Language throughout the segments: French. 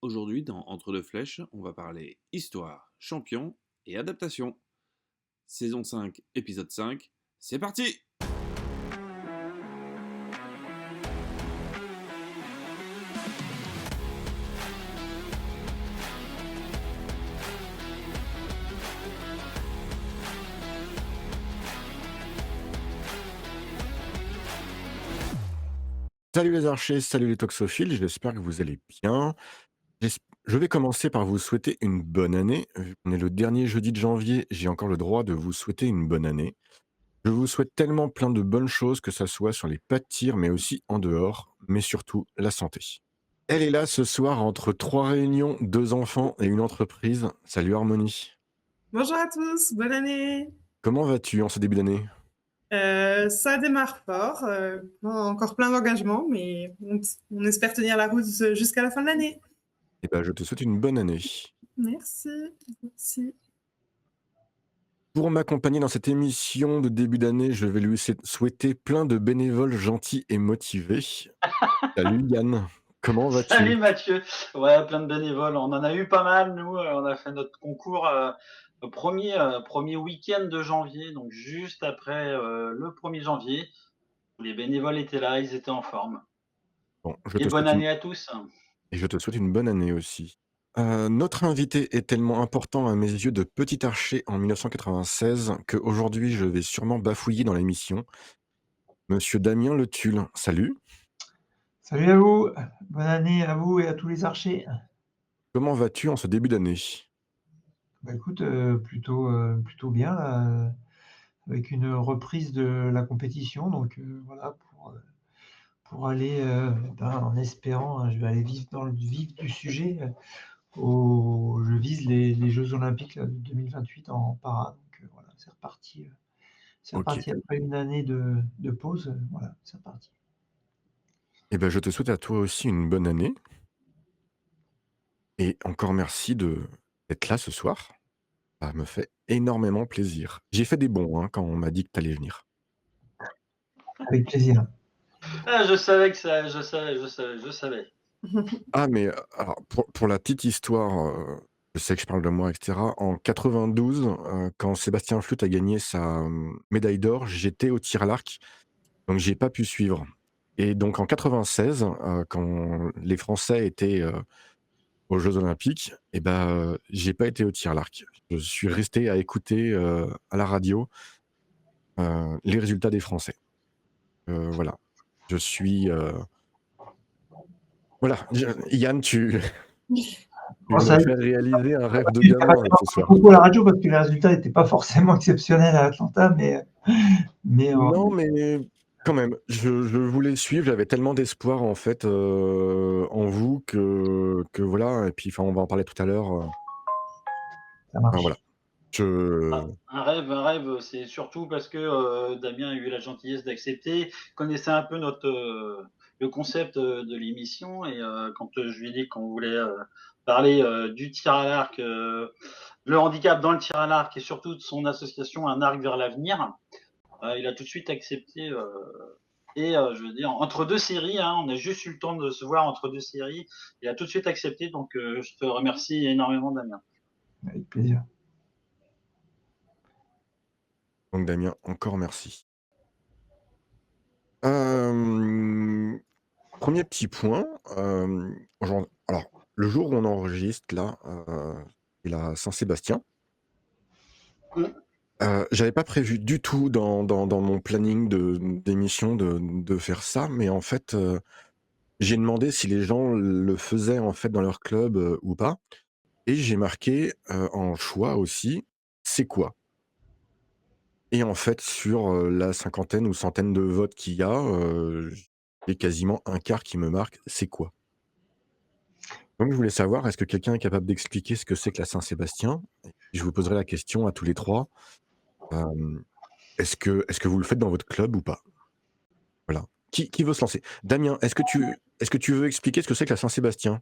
Aujourd'hui, dans Entre deux flèches, on va parler histoire, champion et adaptation. Saison 5, épisode 5, c'est parti. Salut les archers, salut les toxophiles, j'espère que vous allez bien. Je vais commencer par vous souhaiter une bonne année. Vu qu'on est le dernier jeudi de janvier, j'ai encore le droit de vous souhaiter une bonne année. Je vous souhaite tellement plein de bonnes choses, que ça soit sur les pas de tir, mais aussi en dehors, mais surtout la santé. Elle est là ce soir entre 3 réunions, 2 enfants et une entreprise. Salut Harmonie. Bonjour à tous, bonne année. Comment vas-tu en ce début d'année? Ça démarre fort, encore plein d'engagements, mais on espère tenir la route jusqu'à la fin de l'année. Eh ben, je te souhaite une bonne année. Merci, merci. Pour m'accompagner dans cette émission de début d'année, je vais lui souhaiter plein de bénévoles gentils et motivés. Salut Yann, comment vas-tu? Salut Mathieu. Ouais, plein de bénévoles. On en a eu pas mal, nous. On a fait notre concours au premier week-end de janvier, donc juste après le 1er janvier. Les bénévoles étaient là, ils étaient en forme. Bon, Et bonne année à tous. je te souhaite une bonne année aussi. Notre invité est tellement important à mes yeux de petit archer en 1996 qu'aujourd'hui je vais sûrement bafouiller dans l'émission. Monsieur Damien Le Tulle, salut. Salut à vous, bonne année à vous et à tous les archers. Comment vas-tu en ce début d'année? Bah, écoute, plutôt bien là, avec une reprise de la compétition donc voilà pour aller, en espérant, hein, je vais aller vite dans le vif du sujet, je vise les jeux olympiques là de 2028 en para donc voilà, c'est Ok. reparti après une année de pause, voilà, c'est reparti. Eh ben, je te souhaite à toi aussi une bonne année et encore merci d'être là ce soir. Ça me fait énormément plaisir. J'ai fait des bons, hein, quand on m'a dit que tu allais venir. Avec plaisir. Ah, je savais que ça, je savais. Ah mais, alors pour la petite histoire, je sais que je parle de moi et cetera. En 92, quand Sébastien Flute a gagné sa, médaille d'or, j'étais au tir à l'arc, donc j'ai pas pu suivre et donc en 96, quand les Français étaient, aux Jeux olympiques et ben, j'ai pas été au tir à l'arc. Je suis resté à écouter, à la radio, les résultats des Français. Voilà. Je suis, voilà, Yann, tu tu Bon ça me fais réaliser un rêve de tu t'as pas gamin fait là ce soir. beaucoup à la radio parce que les résultats n'étaient pas forcément exceptionnels à Atlanta, mais Non, mais quand même, je voulais suivre, j'avais tellement d'espoir en fait, en vous que voilà et puis enfin on va en parler tout à l'heure, ça enfin marche. voilà. Je Un rêve, c'est surtout parce que Damien a eu la gentillesse d'accepter, connaissait un peu le concept de l'émission et quand je lui ai dit qu'on voulait parler du tir à l'arc, le handicap dans le tir à l'arc et surtout de son association Un arc vers l'avenir, il a tout de suite accepté. Et je veux dire, entre deux séries, hein, on a juste eu le temps de se voir entre deux séries, il a tout de suite accepté, donc je te remercie énormément Damien. Avec plaisir. donc Damien, encore merci. Hem, 1er petit point, alors le jour où on enregistre là, c'est la Saint-Sébastien. Mmh. J'avais pas prévu du tout dans mon planning d'émission de faire ça, mais en fait, j'ai demandé si les gens le faisaient en fait dans leur club, ou pas et j'ai marqué, en choix aussi: «C'est quoi?» et en fait sur, la cinquantaine ou centaine de votes qu'il y a, j'ai quasiment un quart qui me marque: «C'est quoi?» Donc je voulais savoir, est-ce que quelqu'un est capable d'expliquer ce que c'est que la Saint-Sébastien? Et je vous poserai la question à tous les 3. Hem, est-ce que vous le faites dans votre club ou pas? Voilà. Qui veut se lancer? Damien, est-ce que tu veux expliquer ce que c'est que la Saint-Sébastien?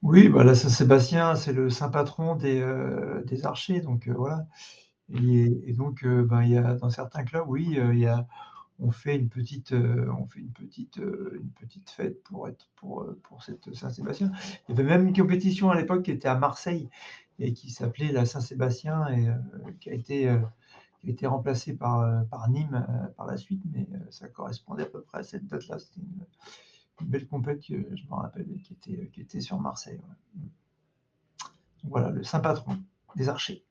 Oui, bah, là, Saint-Sébastien, c'est le saint patron des archers donc voilà et donc ben, il y a dans certains clubs, oui, il y a on fait une petite fête pour cette Saint-Sébastien. Il y avait même une compétition à l'époque qui était à Marseille et qui s'appelait la Saint-Sébastien et qui a été remplacée par Nîmes par la suite, mais ça correspondait à peu près à cette date-là. C'était une belle compète que je me rappelle qui était sur Marseille. Ouais. Donc voilà, le saint patron des archers.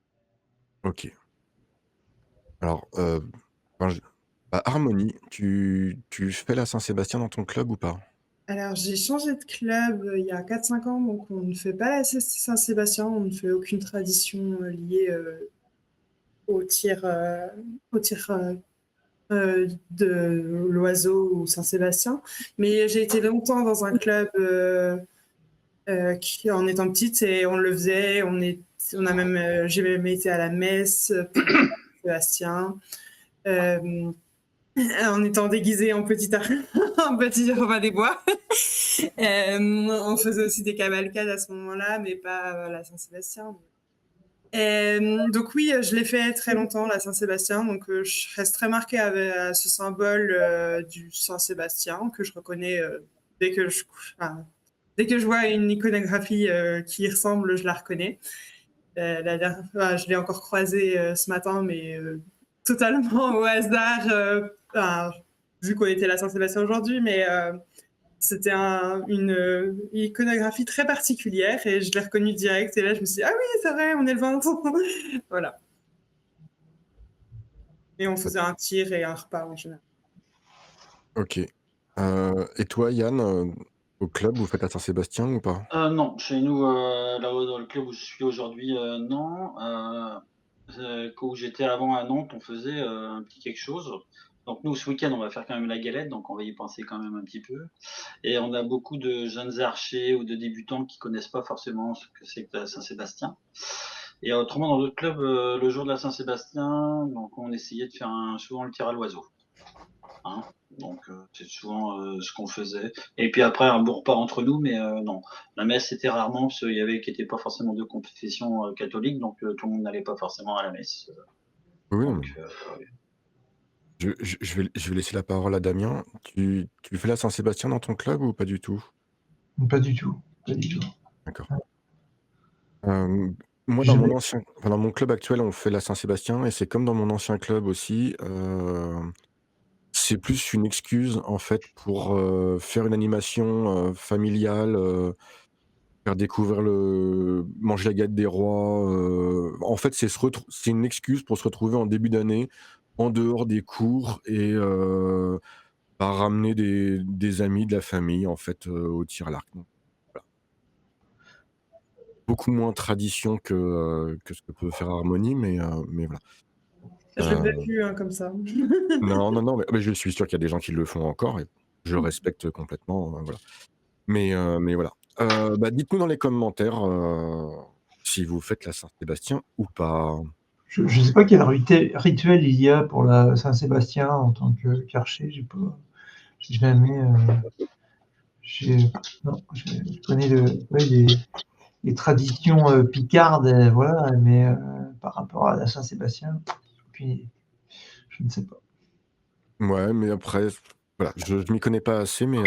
Ok. Alors, Harmonie, tu fais la Saint-Sébastien dans ton club ou pas? Alors, j'ai changé de club il y a 4-5 ans, donc on ne fait pas la Saint-Sébastien, on ne fait aucune tradition liée au tir, de l'oiseau ou Saint-Sébastien. Mais j'ai été longtemps dans un club qui, en étant petite, et on le faisait. J'ai même été à la messe pour Saint-Sébastien. En étant déguisée en en petit Robin des Bois. On faisait aussi des cavalcades à ce moment-là, mais pas la Saint-Sébastien. Donc oui, je l'ai fait très longtemps, la Saint-Sébastien. Donc je reste très marquée à ce symbole du Saint-Sébastien que je reconnais dès que je vois une iconographie qui y ressemble, je la reconnais. La dernière fois, je l'ai encore croisé ce matin, mais totalement au hasard, vu qu'on était à la Saint-Sébastien aujourd'hui, mais c'était une iconographie très particulière et je l'ai reconnue direct. Et là, je me suis dit, ah oui, c'est vrai, on est le 20. Voilà. Et on faisait un tir et un repas en général. Ok. Et toi, Yann, au club, vous faites la Saint-Sébastien ou pas? Non, chez nous, là-haut dans le club où je suis aujourd'hui, non. Où j'étais avant à Nantes, on faisait un petit quelque chose. Donc nous, ce week-end, on va faire quand même la galette, donc on va y penser quand même un petit peu. Et on a beaucoup de jeunes archers ou de débutants qui connaissent pas forcément ce que c'est que la Saint-Sébastien. Et autrement, dans d'autres clubs, le jour de la Saint-Sébastien, donc on essayait de faire souvent le tir à l'oiseau. Hein, donc c'est souvent ce qu'on faisait. Et puis après un bon repas entre nous, mais non, la messe c'était rarement parce qu'il y avait qui n'étaient pas forcément de confession catholique, donc tout le monde n'allait pas forcément à la messe. Oui, Donc, je vais laisser la parole à Damien. Tu fais la Saint-Sébastien dans ton club ou pas du tout? Pas du tout. D'accord. Moi, dans mon club actuel, on fait la Saint-Sébastien et c'est comme dans mon ancien club aussi. C'est plus une excuse en fait pour faire une animation familiale, faire découvrir manger la galette des rois. En fait, c'est une excuse pour se retrouver en début d'année, en dehors des cours et ramener des amis, de la famille en fait au tir à l'arc. Donc, voilà. Beaucoup moins tradition que ce que peut faire Harmonie, mais voilà. Je le fais plus comme ça. Non, mais je suis sûr qu'il y a des gens qui le font encore et je respecte complètement, voilà. Mais voilà. Dites-nous dans les commentaires si vous faites la Saint-Sébastien ou pas. Je ne sais pas quel rituel il y a pour la Saint-Sébastien en tant qu'archer. J'ai jamais. Je connais les traditions picardes, voilà, mais par rapport à la Saint-Sébastien, aucune idée. Je ne sais pas. Ouais, mais après, voilà, je m'y connais pas assez, mais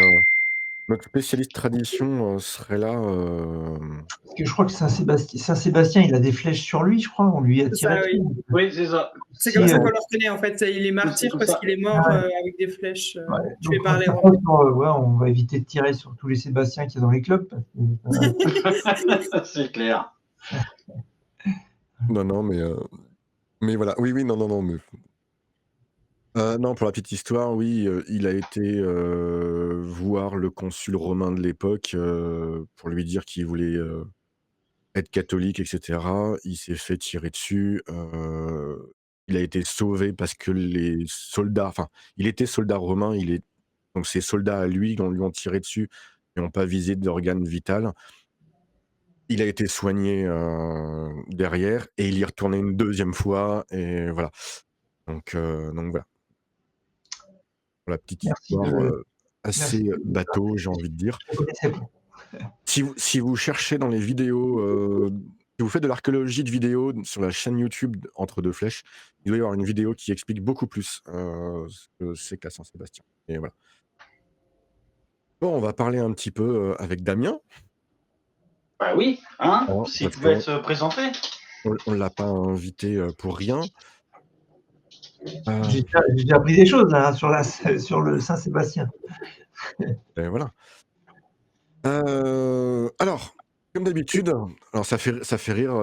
notre spécialiste tradition serait là. Parce que je crois que Saint-Sébastien, il a des flèches sur lui, je crois. On lui a tiré ça, oui. dessus. oui, c'est ça. C'est comme ça qu'on le reconnaît en fait. Il est martyr parce qu'il est mort avec des flèches tué Donc, par les Romains. on va éviter de tirer sur tous les Sébastiens qu'il y a dans les clubs. C'est clair. Non, mais voilà. Oui, non, mais. Non, pour la petite histoire, oui, il a été voir le consul romain de l'époque pour lui dire qu'il voulait être catholique, etc. Il s'est fait tirer dessus. Il a été sauvé parce que les soldats, il était soldat romain, donc ces soldats à lui, lui ont tiré dessus et n'ont pas visé d'organe vital. Il a été soigné derrière et il y est retourné une deuxième fois et voilà. Donc voilà. Pour la petite histoire assez bateau, j'ai envie de dire. Je ne connaissais pas. Si vous cherchez dans les vidéos Si vous faites de l'archéologie de vidéos sur la chaîne YouTube Entre deux flèches, il doit y avoir une vidéo qui explique beaucoup plus ce que c'est que la Saint-Sébastien. Et voilà. Bon, on va parler un petit peu avec Damien. Bah oui, hein, Hein, s'il parce pouvait qu'on se présenter. on l'a pas invité pour rien. J'ai déjà appris des choses là, sur le Saint-Sébastien. Et voilà. Alors, comme d'habitude, alors ça fait rire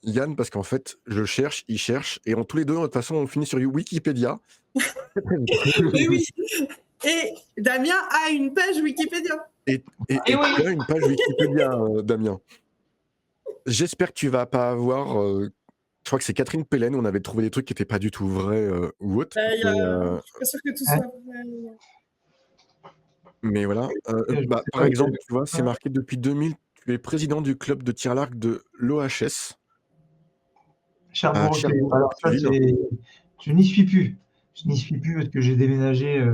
Yann parce qu'en fait, je cherche, il cherche, et tous les deux, de toute façon, on finit sur Wikipédia. Mais oui. Et Damien a une page Wikipédia. Et oui. tu as une page Wikipédia, Damien. J'espère que tu vas pas avoir. Je crois que c'est Catherine Pellen, on avait trouvé des trucs qui n'étaient pas du tout vrais ou autres. Je suis pas sûre que tout soit vrai. Mais voilà. Par exemple, tu vois, c'est marqué depuis 2000, tu es président du club de tir à l'arc de l'OHS. Cherbourg. Alors ça, je n'y suis plus. Je n'y suis plus parce que j'ai déménagé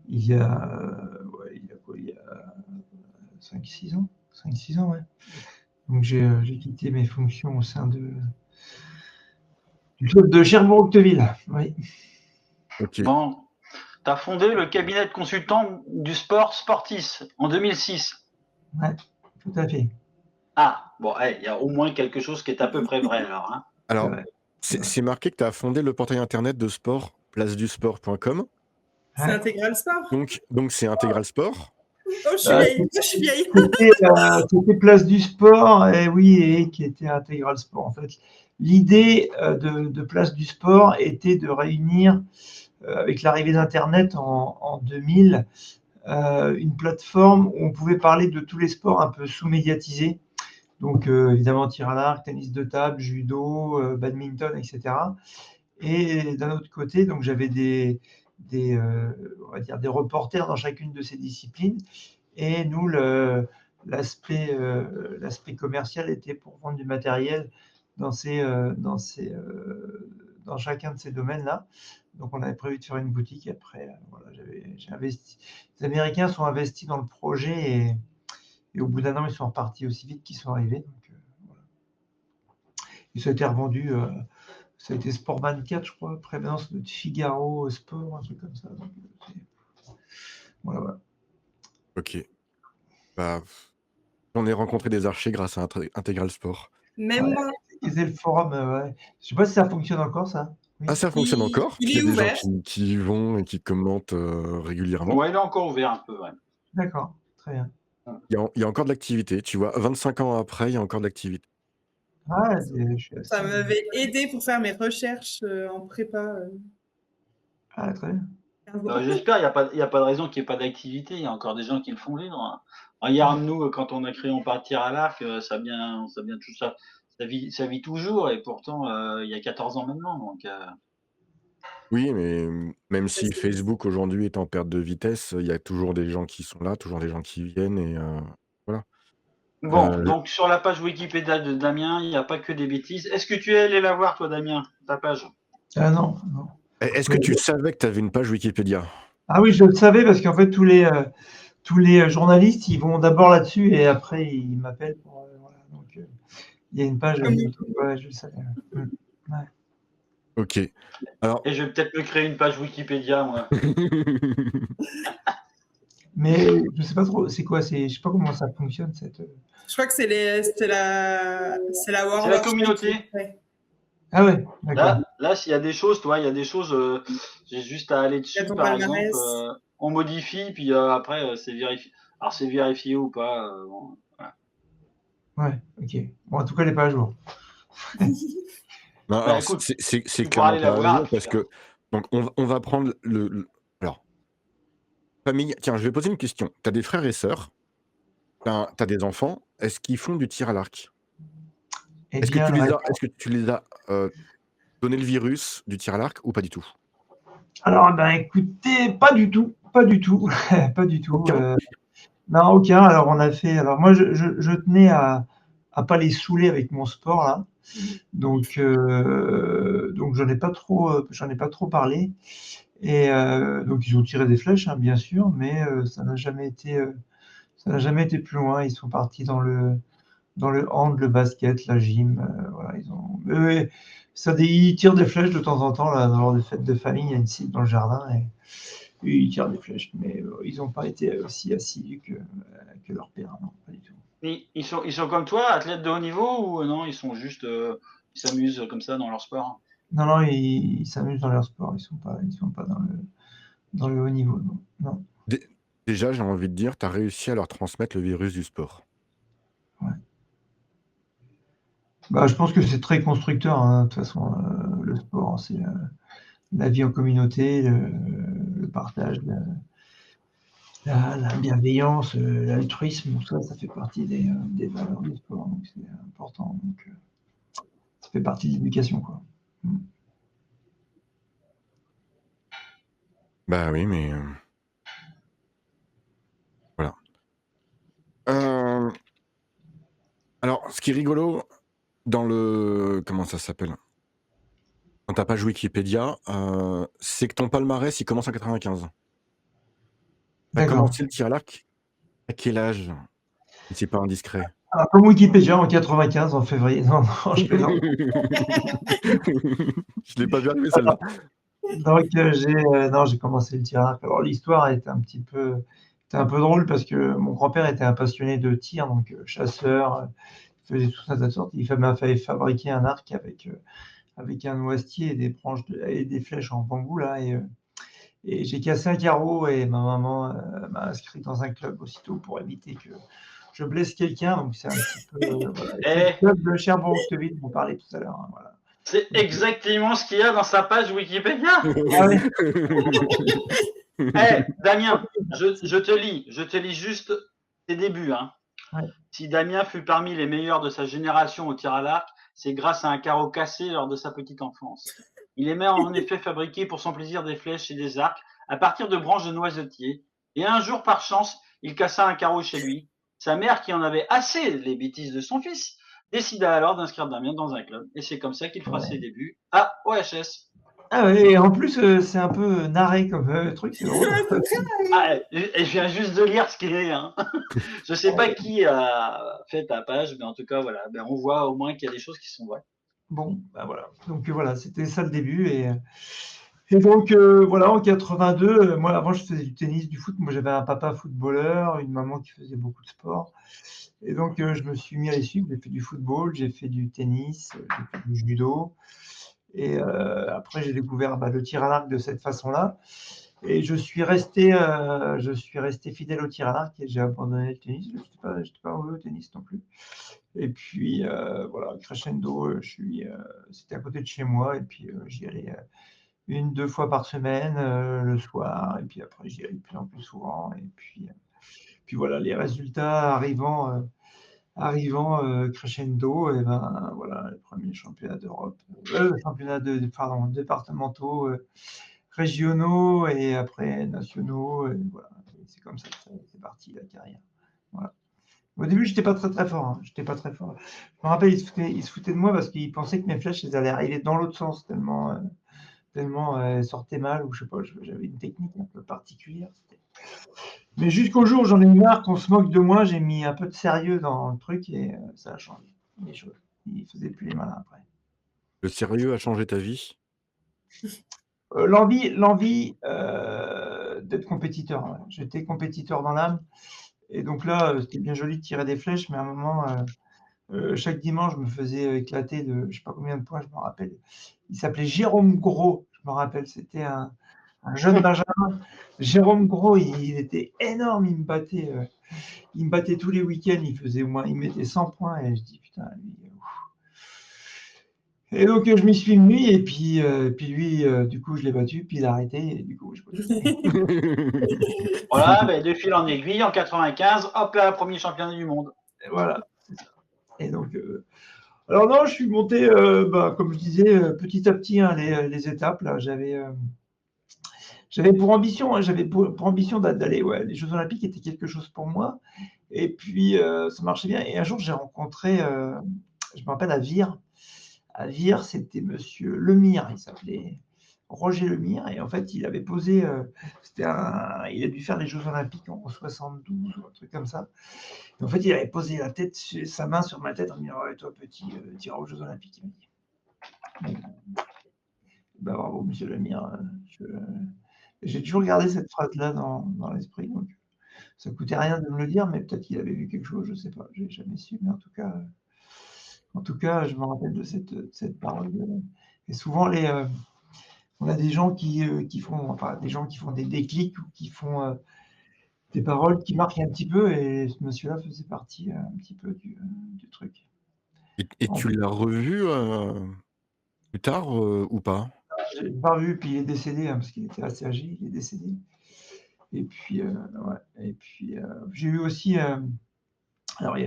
il y a 5-6 ans. 5-6 ans, ouais. Donc j'ai quitté mes fonctions au sein du club de Cherbourg-Octeville. Oui. Ok. Bon, tu as fondé le cabinet de consultants du sport Sportis en 2006. Ouais, tout à fait. Ah, bon, il y a au moins quelque chose qui est à peu près vrai alors. Hein. Alors, c'est marqué que tu as fondé le portail internet de sport, placedusport.com. C'est Intégral Sport. Donc c'est Intégral Sport. Oh, je suis vieille. C'était Place du Sport, et oui, et qui était Intégral Sport. En fait, l'idée de Place du Sport était de réunir, avec l'arrivée d'Internet en 2000, une plateforme où on pouvait parler de tous les sports un peu sous-médiatisés. Donc, évidemment, tir à l'arc, tennis de table, judo, badminton, etc. Et d'un autre côté, donc j'avais on va dire des reporters dans chacune de ces disciplines. Et nous, l'aspect commercial était pour vendre du matériel dans chacun de ces domaines-là. Donc, on avait prévu de faire une boutique. Après, voilà, j'ai investi. Les Américains sont investis dans le projet et au bout d'un an, ils sont repartis aussi vite qu'ils sont arrivés. Donc, voilà. Et ça a été revendu. Ça a été Sport 24, je crois. Après, maintenant, c'est notre Figaro Sport, un truc comme ça. Donc, voilà. Ok. On a rencontré des archers grâce à Intégral Sport. Même moi. C'est le forum, ouais. Je sais pas si ça fonctionne encore, ça. Oui. Ah, ça fonctionne encore. Il y a est des ouvert. gens qui y vont et qui commentent régulièrement. Ouais, il est encore ouvert un peu, ouais. D'accord, très bien. Il y a encore de l'activité, tu vois. 25 ans après, il y a encore de l'activité. Ah, ça m'avait aidé pour faire mes recherches en prépa. Ah, très bien. J'espère, il n'y a pas de raison qu'il n'y ait pas d'activité. Il y a encore des gens qui le font vivre. Hein. Regarde, nous, quand on a créé On part tir à l'arc, ça vient tout ça. Ça vit toujours, et pourtant, il y a 14 ans maintenant. Donc, Oui, mais même si Facebook aujourd'hui est en perte de vitesse, il y a toujours des gens qui sont là, toujours des gens qui viennent, et voilà. Bon, donc sur la page Wikipédia de Damien, il n'y a pas que des bêtises. Est-ce que tu es allé la voir, toi, Damien, ta page? Ah non. Est-ce que tu savais que tu avais une page Wikipédia? Ah oui, je le savais parce qu'en fait, tous les journalistes, ils vont d'abord là-dessus et après, ils m'appellent pour. Voilà. Donc, il y a une page. Ouais, je le savais. Ouais. Ok. Alors... Et je vais peut-être me créer une page Wikipédia, moi. Mais je sais pas trop, c'est quoi, je sais pas comment ça fonctionne cette. Je crois que c'est la Warlord. C'est la communauté. Ouais. Ah ouais, d'accord. Là, s'il y a des choses, j'ai juste à aller dessus, par exemple, on modifie, puis après, c'est vérifié. Alors, c'est vérifié ou pas, bon, voilà. Ouais, ok. Bon, en tout cas, elle n'est pas à jour. Non, alors, écoute, c'est clairement pas à jour parce que donc on va prendre alors famille. Tiens, je vais poser une question. Tu as des frères et sœurs, tu as des enfants. Est-ce qu'ils font du tir à l'arc? Est-ce que tu les as donné le virus du tir à l'arc ou pas du tout? Alors, écoutez, pas du tout, pas du tout. Non, aucun. Alors, on a fait. Alors, moi, je tenais à pas les saouler avec mon sport là. Donc j'en ai pas trop parlé. Et donc ils ont tiré des flèches, hein, bien sûr, mais ça n'a jamais été plus loin. Ils sont partis dans le dans le hand, le basket, la gym. Voilà, ouais, ils tirent des flèches de temps en temps là, lors des fêtes de famille. Il y a une cible dans le jardin et ils tirent des flèches, mais ils n'ont pas été aussi assidus que leur père, non, pas du tout. Ils sont comme toi, athlètes de haut niveau, ou non, ils sont juste, ils s'amusent comme ça dans leur sport? Non, ils s'amusent dans leur sport. Ils sont pas dans le haut niveau, non. Non. Déjà, j'ai envie de dire, tu as réussi à leur transmettre le virus du sport. Ouais. Bah, je pense que c'est très constructeur, hein. De toute façon, le sport, c'est la vie en communauté, le partage, la bienveillance, l'altruisme, tout ça, ça fait partie des valeurs du sport. Donc c'est important. Donc, ça fait partie de l'éducation, quoi. Bah oui, mais voilà. Alors, ce qui est rigolo dans le... Comment ça s'appelle? Dans ta page Wikipédia, c'est que ton palmarès, il commence en 95. T'as D'accord. commencé le tir à l'arc à quel âge? Si c'est pas indiscret. Alors, comme Wikipédia, en 95, en février. Non, non, je plaisante. Je l'ai pas vu arriver celle-là. Donc, j'ai commencé le tir à l'arc. Alors, l'histoire était un peu drôle parce que mon grand-père était un passionné de tir, donc chasseur, il faisait tout ça de sorte. Il m'a fait fabriquer un arc avec un noisetier et des branches et des flèches en bambou, là. Et j'ai cassé un carreau et ma maman m'a inscrit dans un club aussitôt pour éviter que je blesse quelqu'un. Donc, c'est un petit peu. Voilà. C'est le club de Cherbourg-Octeville dont on parlait tout à l'heure, hein, voilà. C'est exactement ce qu'il y a dans sa page Wikipédia. Ah ouais. Damien, je te lis juste tes débuts. Hein. Ouais. Si Damien fut parmi les meilleurs de sa génération au tir à l'arc, c'est grâce à un carreau cassé lors de sa petite enfance. Il aimait en effet fabriquer pour son plaisir des flèches et des arcs à partir de branches de noisetiers. Et un jour, par chance, il cassa un carreau chez lui. Sa mère, qui en avait assez les bêtises de son fils, décida alors d'inscrire Damien dans un club. Et c'est comme ça qu'il fera ses débuts à OHS. Ah ouais, et en plus, c'est un peu narré comme truc, c'est drôle. Je viens juste de lire ce qu'il est. Hein. Je sais pas qui a fait ta page, mais en tout cas, voilà. Ben, on voit au moins qu'il y a des choses qui sont vraies. Bon, bah voilà. Donc voilà, c'était ça le début. Et donc voilà, en 82, moi avant je faisais du tennis, du foot. Moi j'avais un papa footballeur, une maman qui faisait beaucoup de sport. Et donc je me suis mis à les suivre. J'ai fait du football, j'ai fait du tennis, j'ai fait du judo. Et après j'ai découvert le tir à l'arc de cette façon-là. Et je suis resté fidèle au tir à l'arc et j'ai abandonné le tennis. Je n'étais pas mauvais au tennis non plus. Et puis voilà, crescendo, c'était à côté de chez moi et puis j'y allais 1-2 fois par semaine le soir et puis après j'y allais de plus en plus souvent et puis voilà, les résultats arrivant crescendo, et ben voilà, les premiers championnats d'Europe, départementaux, régionaux et après nationaux, et voilà, c'est comme ça que c'est parti la carrière. Voilà. Au début, j'étais pas très très fort. Hein. J'étais pas très fort. Je me rappelle, ils se foutaient de moi parce qu'ils pensaient que mes flèches elles allaient arriver dans l'autre sens tellement elles sortaient mal, ou je sais pas, j'avais une technique un peu particulière. Mais jusqu'au jour où j'en ai eu marre qu'on se moque de moi, j'ai mis un peu de sérieux dans le truc et ça a changé les choses. Ils faisaient plus les malins après. Le sérieux a changé ta vie? L'envie d'être compétiteur. Ouais. J'étais compétiteur dans l'âme. Et donc là, c'était bien joli de tirer des flèches, mais à un moment, chaque dimanche, je me faisais éclater de je sais pas combien de points, je me rappelle. Il s'appelait Jérôme Gros, je me rappelle. C'était un jeune benjamin. Jérôme Gros, il était énorme. Il me battait tous les week-ends. Il mettait 100 points. Et je dis, putain, lui. Et donc, je m'y suis mis. Et puis lui, du coup, je l'ai battu. Puis il a arrêté. Et du coup, je Voilà, ben, de fil en aiguille, en 95, hop là, premier championnat du monde. Et voilà, c'est ça. Et donc, alors non, je suis monté, comme je disais, petit à petit, hein, les étapes. Là, j'avais pour ambition, d'aller. Ouais, les Jeux Olympiques étaient quelque chose pour moi. Et puis, ça marchait bien. Et un jour, j'ai rencontré, je me rappelle, à Vire. À Vire, c'était Monsieur Lemire, il s'appelait. Roger Lemire, et en fait, il avait posé, il a dû faire les Jeux Olympiques en 72 ou un truc comme ça. Et en fait, il avait posé sa main sur ma tête en me disant: «Ouais, toi, petit, tu iras aux Jeux Olympiques», il m'a dit. Bah, bravo, monsieur Lemire. J'ai toujours gardé cette phrase-là dans l'esprit, donc ça coûtait rien de me le dire, mais peut-être qu'il avait vu quelque chose, je sais pas, j'ai jamais su, mais en tout cas, je me rappelle de cette parole. Et souvent, on a des gens qui font, enfin, des gens qui font des déclics ou qui font des paroles qui marquent un petit peu, et ce monsieur-là faisait partie un petit peu du truc. Et En tu plus, l'as revu plus tard ou pas? j'ai pas vu, puis il est décédé, hein, parce qu'il était assez âgé, il est décédé. Et puis, ouais, et puis j'ai eu aussi, alors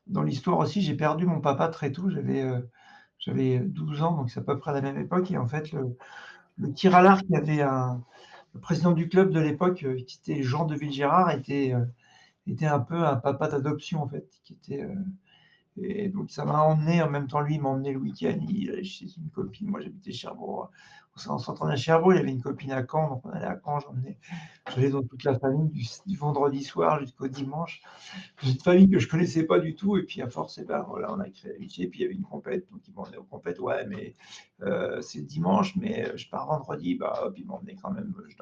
dans l'histoire aussi, j'ai perdu mon papa très tôt, j'avais 12 ans, donc c'est à peu près à la même époque, et en fait, le tir à l'arc, il y avait le président du club de l'époque, qui était Jean de Villegérard, était un peu un papa d'adoption, en fait, et donc ça m'a emmené, en même temps, lui, il m'a emmené le week-end, il allait chez une copine, moi j'habitais Cherbourg, on s'entendait à Cherbourg, il avait une copine à Caen, donc on allait à Caen, j'allais dans toute la famille du vendredi soir jusqu'au dimanche. Une famille que je connaissais pas du tout, et puis à force, et ben voilà, on a créé l'amitié, puis il y avait une compète, donc ils m'emmenaient aux compètes, ouais, mais c'est le dimanche, mais je pars vendredi, bah hop, ils m'emmenaient quand même, je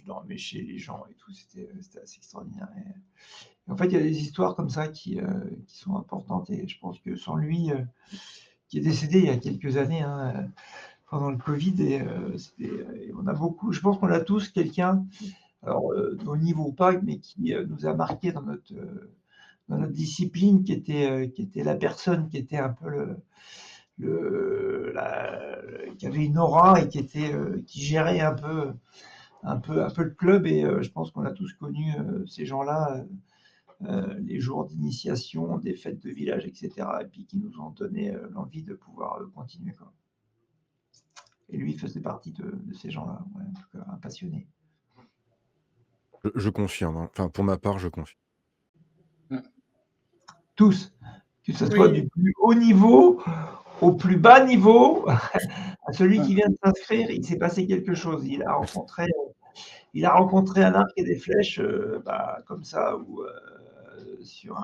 dormais chez les gens et tout, c'était assez extraordinaire. Et en fait, il y a des histoires comme ça qui sont importantes, et je pense que sans lui, qui est décédé il y a quelques années, hein, pendant le Covid, et on a beaucoup, je pense qu'on a tous quelqu'un, alors de haut niveau ou pas, mais qui nous a marqué dans notre discipline, qui était la personne qui était un peu qui avait une aura, et qui gérait un peu le club, et je pense qu'on a tous connu ces gens-là, les jours d'initiation, des fêtes de village, etc., et puis qui nous ont donné l'envie de pouvoir continuer, quoi. Et lui faisait partie de ces gens-là, ouais, en tout cas, un passionné. Je confirme, hein. Enfin, pour ma part, je confirme. Tous, que ce soit Oui. du plus haut niveau au plus bas niveau, à celui qui vient de s'inscrire, il s'est passé quelque chose. Il a rencontré un arc et des flèches, bah, comme ça, ou sur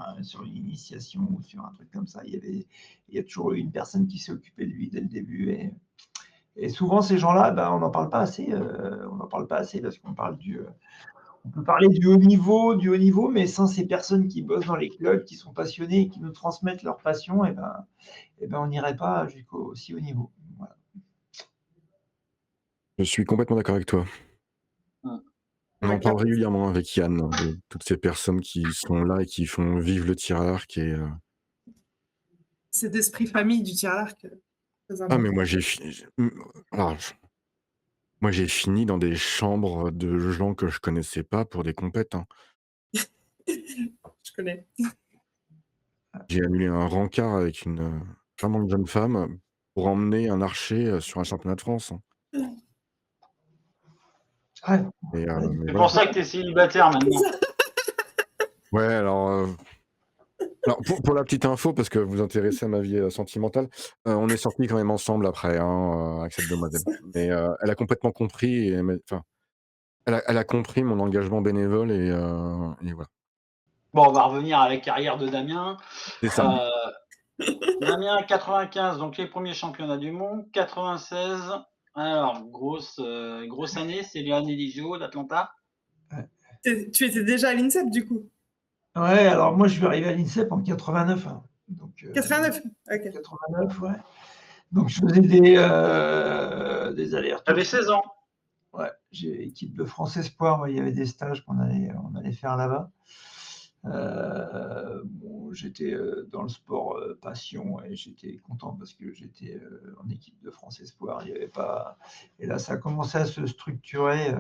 une initiation, ou sur un truc comme ça. Il y a toujours eu une personne qui s'est occupée de lui dès le début, et souvent ces gens-là, bah, on n'en parle pas assez, parce qu'on parle on peut parler du haut niveau, mais sans ces personnes qui bossent dans les clubs, qui sont passionnés et qui nous transmettent leur passion, et ben on n'irait pas jusqu'au si haut niveau. Voilà. Je suis complètement d'accord avec toi. On en Ouais, parle clairement, régulièrement avec Yann, hein, de toutes ces personnes qui sont là et qui font vivre le tir à l'arc, et cet esprit famille du tir à l'arc, très ah mais important. moi alors moi j'ai fini dans des chambres de gens que je connaissais pas pour des compètes, hein. Je connais. J'ai annulé un rencard avec une, charmante jeune femme pour emmener un archer, sur un championnat de France, hein. Ouais, Mais ouais, mais C'est voilà. pour ça que tu es célibataire maintenant. Ouais, alors pour la petite info, parce que vous vous intéressez à ma vie, sentimentale, on est sortis quand même ensemble après, hein, avec cette demoiselle. Mais, elle a complètement compris, et enfin, elle a compris mon engagement bénévole, et voilà. Bon, on va revenir à la carrière de Damien. C'est ça. Euh, Damien, 95, donc les premiers championnats du monde. 96, alors grosse année, c'est l'année des JO d'Atlanta. Tu étais déjà à l'INSEP, du coup? ouais, alors moi je suis arrivé à l'INSEP en 89, hein. Donc 89? Ok. 89, ouais. Donc je faisais des allers-retours. J'avais 16 ans. Ouais, j'ai équipe de France Espoir, ouais, il y avait des stages on allait faire là-bas. Bon, j'étais dans le sport passion, et j'étais content parce que j'étais en équipe de France Espoir. Il y avait pas, et là ça a commencé à se structurer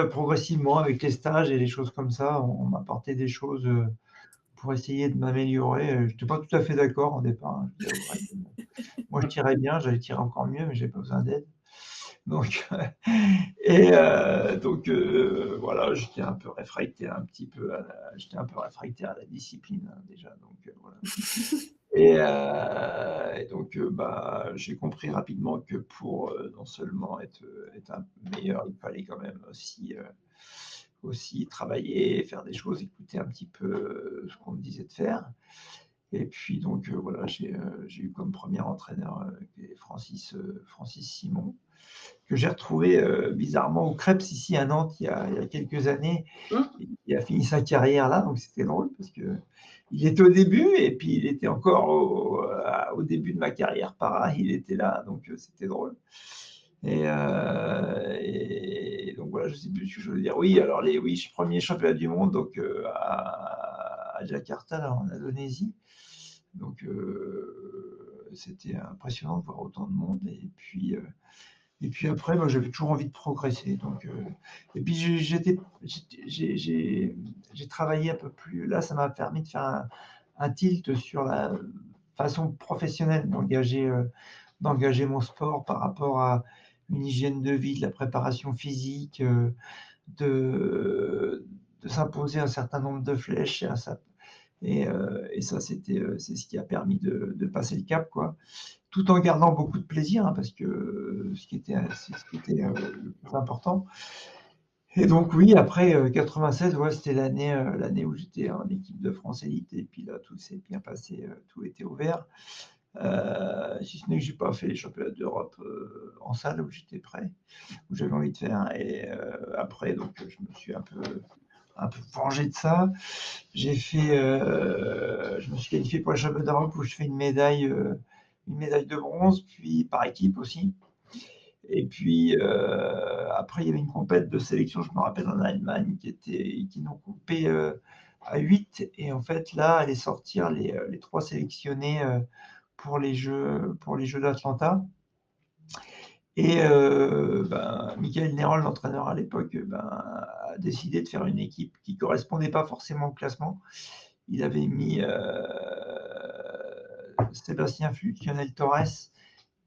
progressivement avec les stages et les choses comme ça. On m'apportait des choses pour essayer de m'améliorer. Je n'étais pas tout à fait d'accord au départ, hein, je vous avouerai. Moi, je tirais bien, j'allais tirer encore mieux, mais j'ai pas besoin d'aide. Donc, voilà, j'étais un peu réfractaire à la discipline, hein, déjà. Donc, voilà. Et donc, j'ai compris rapidement que pour non seulement être un meilleur, il fallait quand même aussi travailler, faire des choses, écouter un petit peu ce qu'on me disait de faire. Et puis donc, voilà, j'ai eu comme premier entraîneur Francis Simon, que j'ai retrouvé bizarrement au Crêpes ici à Nantes il y a quelques années. Il a fini sa carrière là, donc c'était drôle parce que il était au début et puis il était encore au début de ma carrière, pareil, il était là, donc c'était drôle. Et donc voilà, je sais plus ce que je veux dire. Oui, alors je suis premier championnat du monde donc à Jakarta, là, en Indonésie. Donc c'était impressionnant de voir autant de monde. Et puis après, moi, j'avais toujours envie de progresser. Donc, et puis j'ai travaillé un peu plus. Là, ça m'a permis de faire un tilt sur la façon professionnelle d'engager mon sport par rapport à une hygiène de vie, de la préparation physique, de s'imposer un certain nombre de flèches. Et ça, c'est ce qui a permis de passer le cap, quoi. Tout en gardant beaucoup de plaisir, hein, parce que c'est ce qui était le plus important. Et donc oui, après 96, ouais, c'était l'année où j'étais en équipe de France élite, et puis là, tout s'est bien passé, tout était ouvert. Si ce n'est que j'ai pas fait les championnats d'Europe en salle où j'étais prêt, où j'avais envie de faire. Et après, donc, je me suis un peu vengé de ça. Je me suis qualifié pour les championnats d'Europe où je fais une médaille de bronze, puis par équipe aussi. Et puis après, il y avait une compète de sélection, je me rappelle, en Allemagne, qui nous coupait à 8. Et en fait, là, allaient sortir les 3 sélectionnés pour les Jeux d'Atlanta. Et Michael Nerol, l'entraîneur à l'époque, a décidé de faire une équipe qui ne correspondait pas forcément au classement. Il avait mis Sébastien Fluke, Lionel Torres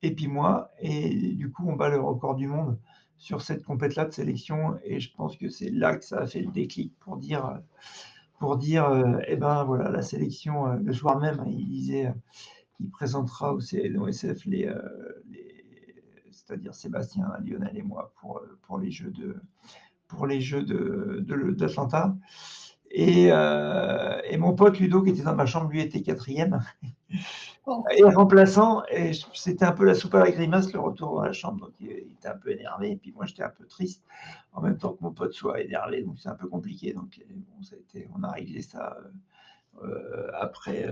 et puis moi. Et du coup, on bat le record du monde sur cette compète-là de sélection. Et je pense que c'est là que ça a fait le déclic pour dire voilà, la sélection, le soir même, il disait, il présentera au SF c'est-à-dire Sébastien, Lionel et moi, pour les Jeux d'Atlanta. Et mon pote Ludo, qui était dans ma chambre, lui était 4e. Et remplaçant, et c'était un peu la soupe à la grimace, le retour dans la chambre. Donc il était un peu énervé, et puis moi j'étais un peu triste, en même temps que mon pote soit énervé, donc c'est un peu compliqué. Donc bon, on a réglé ça après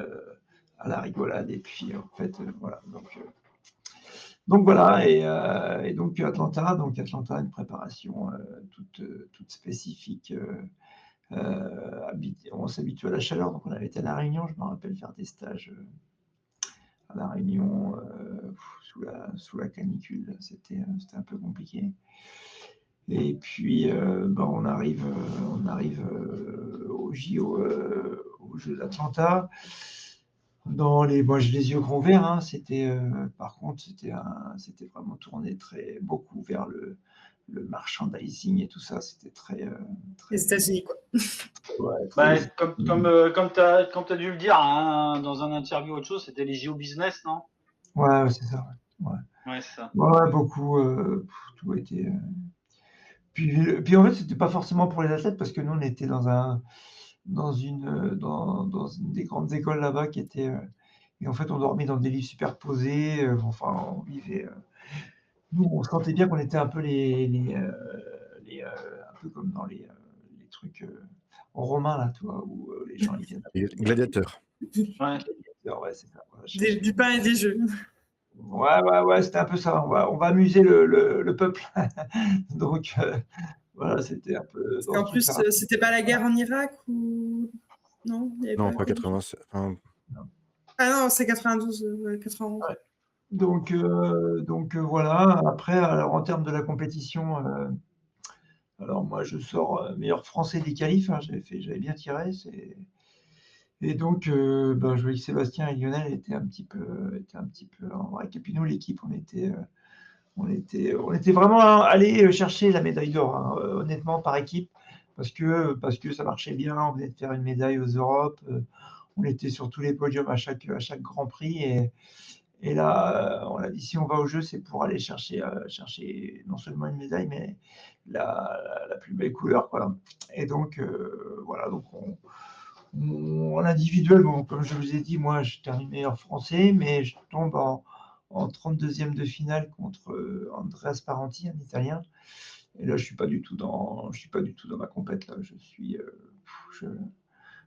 à la rigolade, et puis en fait voilà. Donc voilà, et donc Atlanta, une préparation toute spécifique. On s'habitue à la chaleur, donc on avait été à La Réunion, je me rappelle faire des stages à La Réunion sous la canicule, c'était un peu compliqué. Et puis on arrive au Jeux d'Atlanta. Moi j'ai les yeux grands ouverts, hein. Par contre c'était vraiment tourné beaucoup vers le merchandising et tout ça, c'était très Les États-Unis, quoi. Ouais, comme tu as dû le dire hein, dans un interview ou autre chose, c'était les JO Business, non? Ouais, c'est ça. Ouais, c'est ça. Ouais, beaucoup. Tout a été. Puis en fait, c'était pas forcément pour les athlètes parce que nous, on était dans une des grandes écoles là-bas qui était. Et en fait, on dormait dans des lits superposés. Enfin, on vivait. Nous, on sentait bien qu'on était un peu un peu comme dans les trucs romains là, tu vois, où les gens ils viennent. Gladiateur. Ouais. Ouais, c'est ça. Voilà. Du pain et des jeux. Ouais, c'était un peu ça. On va amuser le peuple. Donc voilà, c'était un peu. En plus, c'était pas la guerre en Irak ou non? Non, pas 87. Enfin... Ah non, c'est 92, 91. Ouais. Donc voilà. Après, alors en termes de la compétition, alors moi je sors meilleur français des qualifs. Hein, j'avais bien tiré. Et donc je voyais que Sébastien et Lionel étaient un petit peu en vrac. Et puis nous, l'équipe, on était vraiment allés chercher la médaille d'or, hein, honnêtement, par équipe, parce que ça marchait bien. On venait de faire une médaille aux Europes. on était sur tous les podiums à chaque Grand Prix et là, on a dit: «Si on va au jeu, c'est pour aller chercher non seulement une médaille, mais la plus belle couleur, quoi» et donc voilà, donc en individuel, bon, comme je vous ai dit, moi, je termine meilleur français, mais je tombe en 32e de finale contre, Andreas Parenti, un Italien et là, je suis pas du tout dans ma compète, là. Je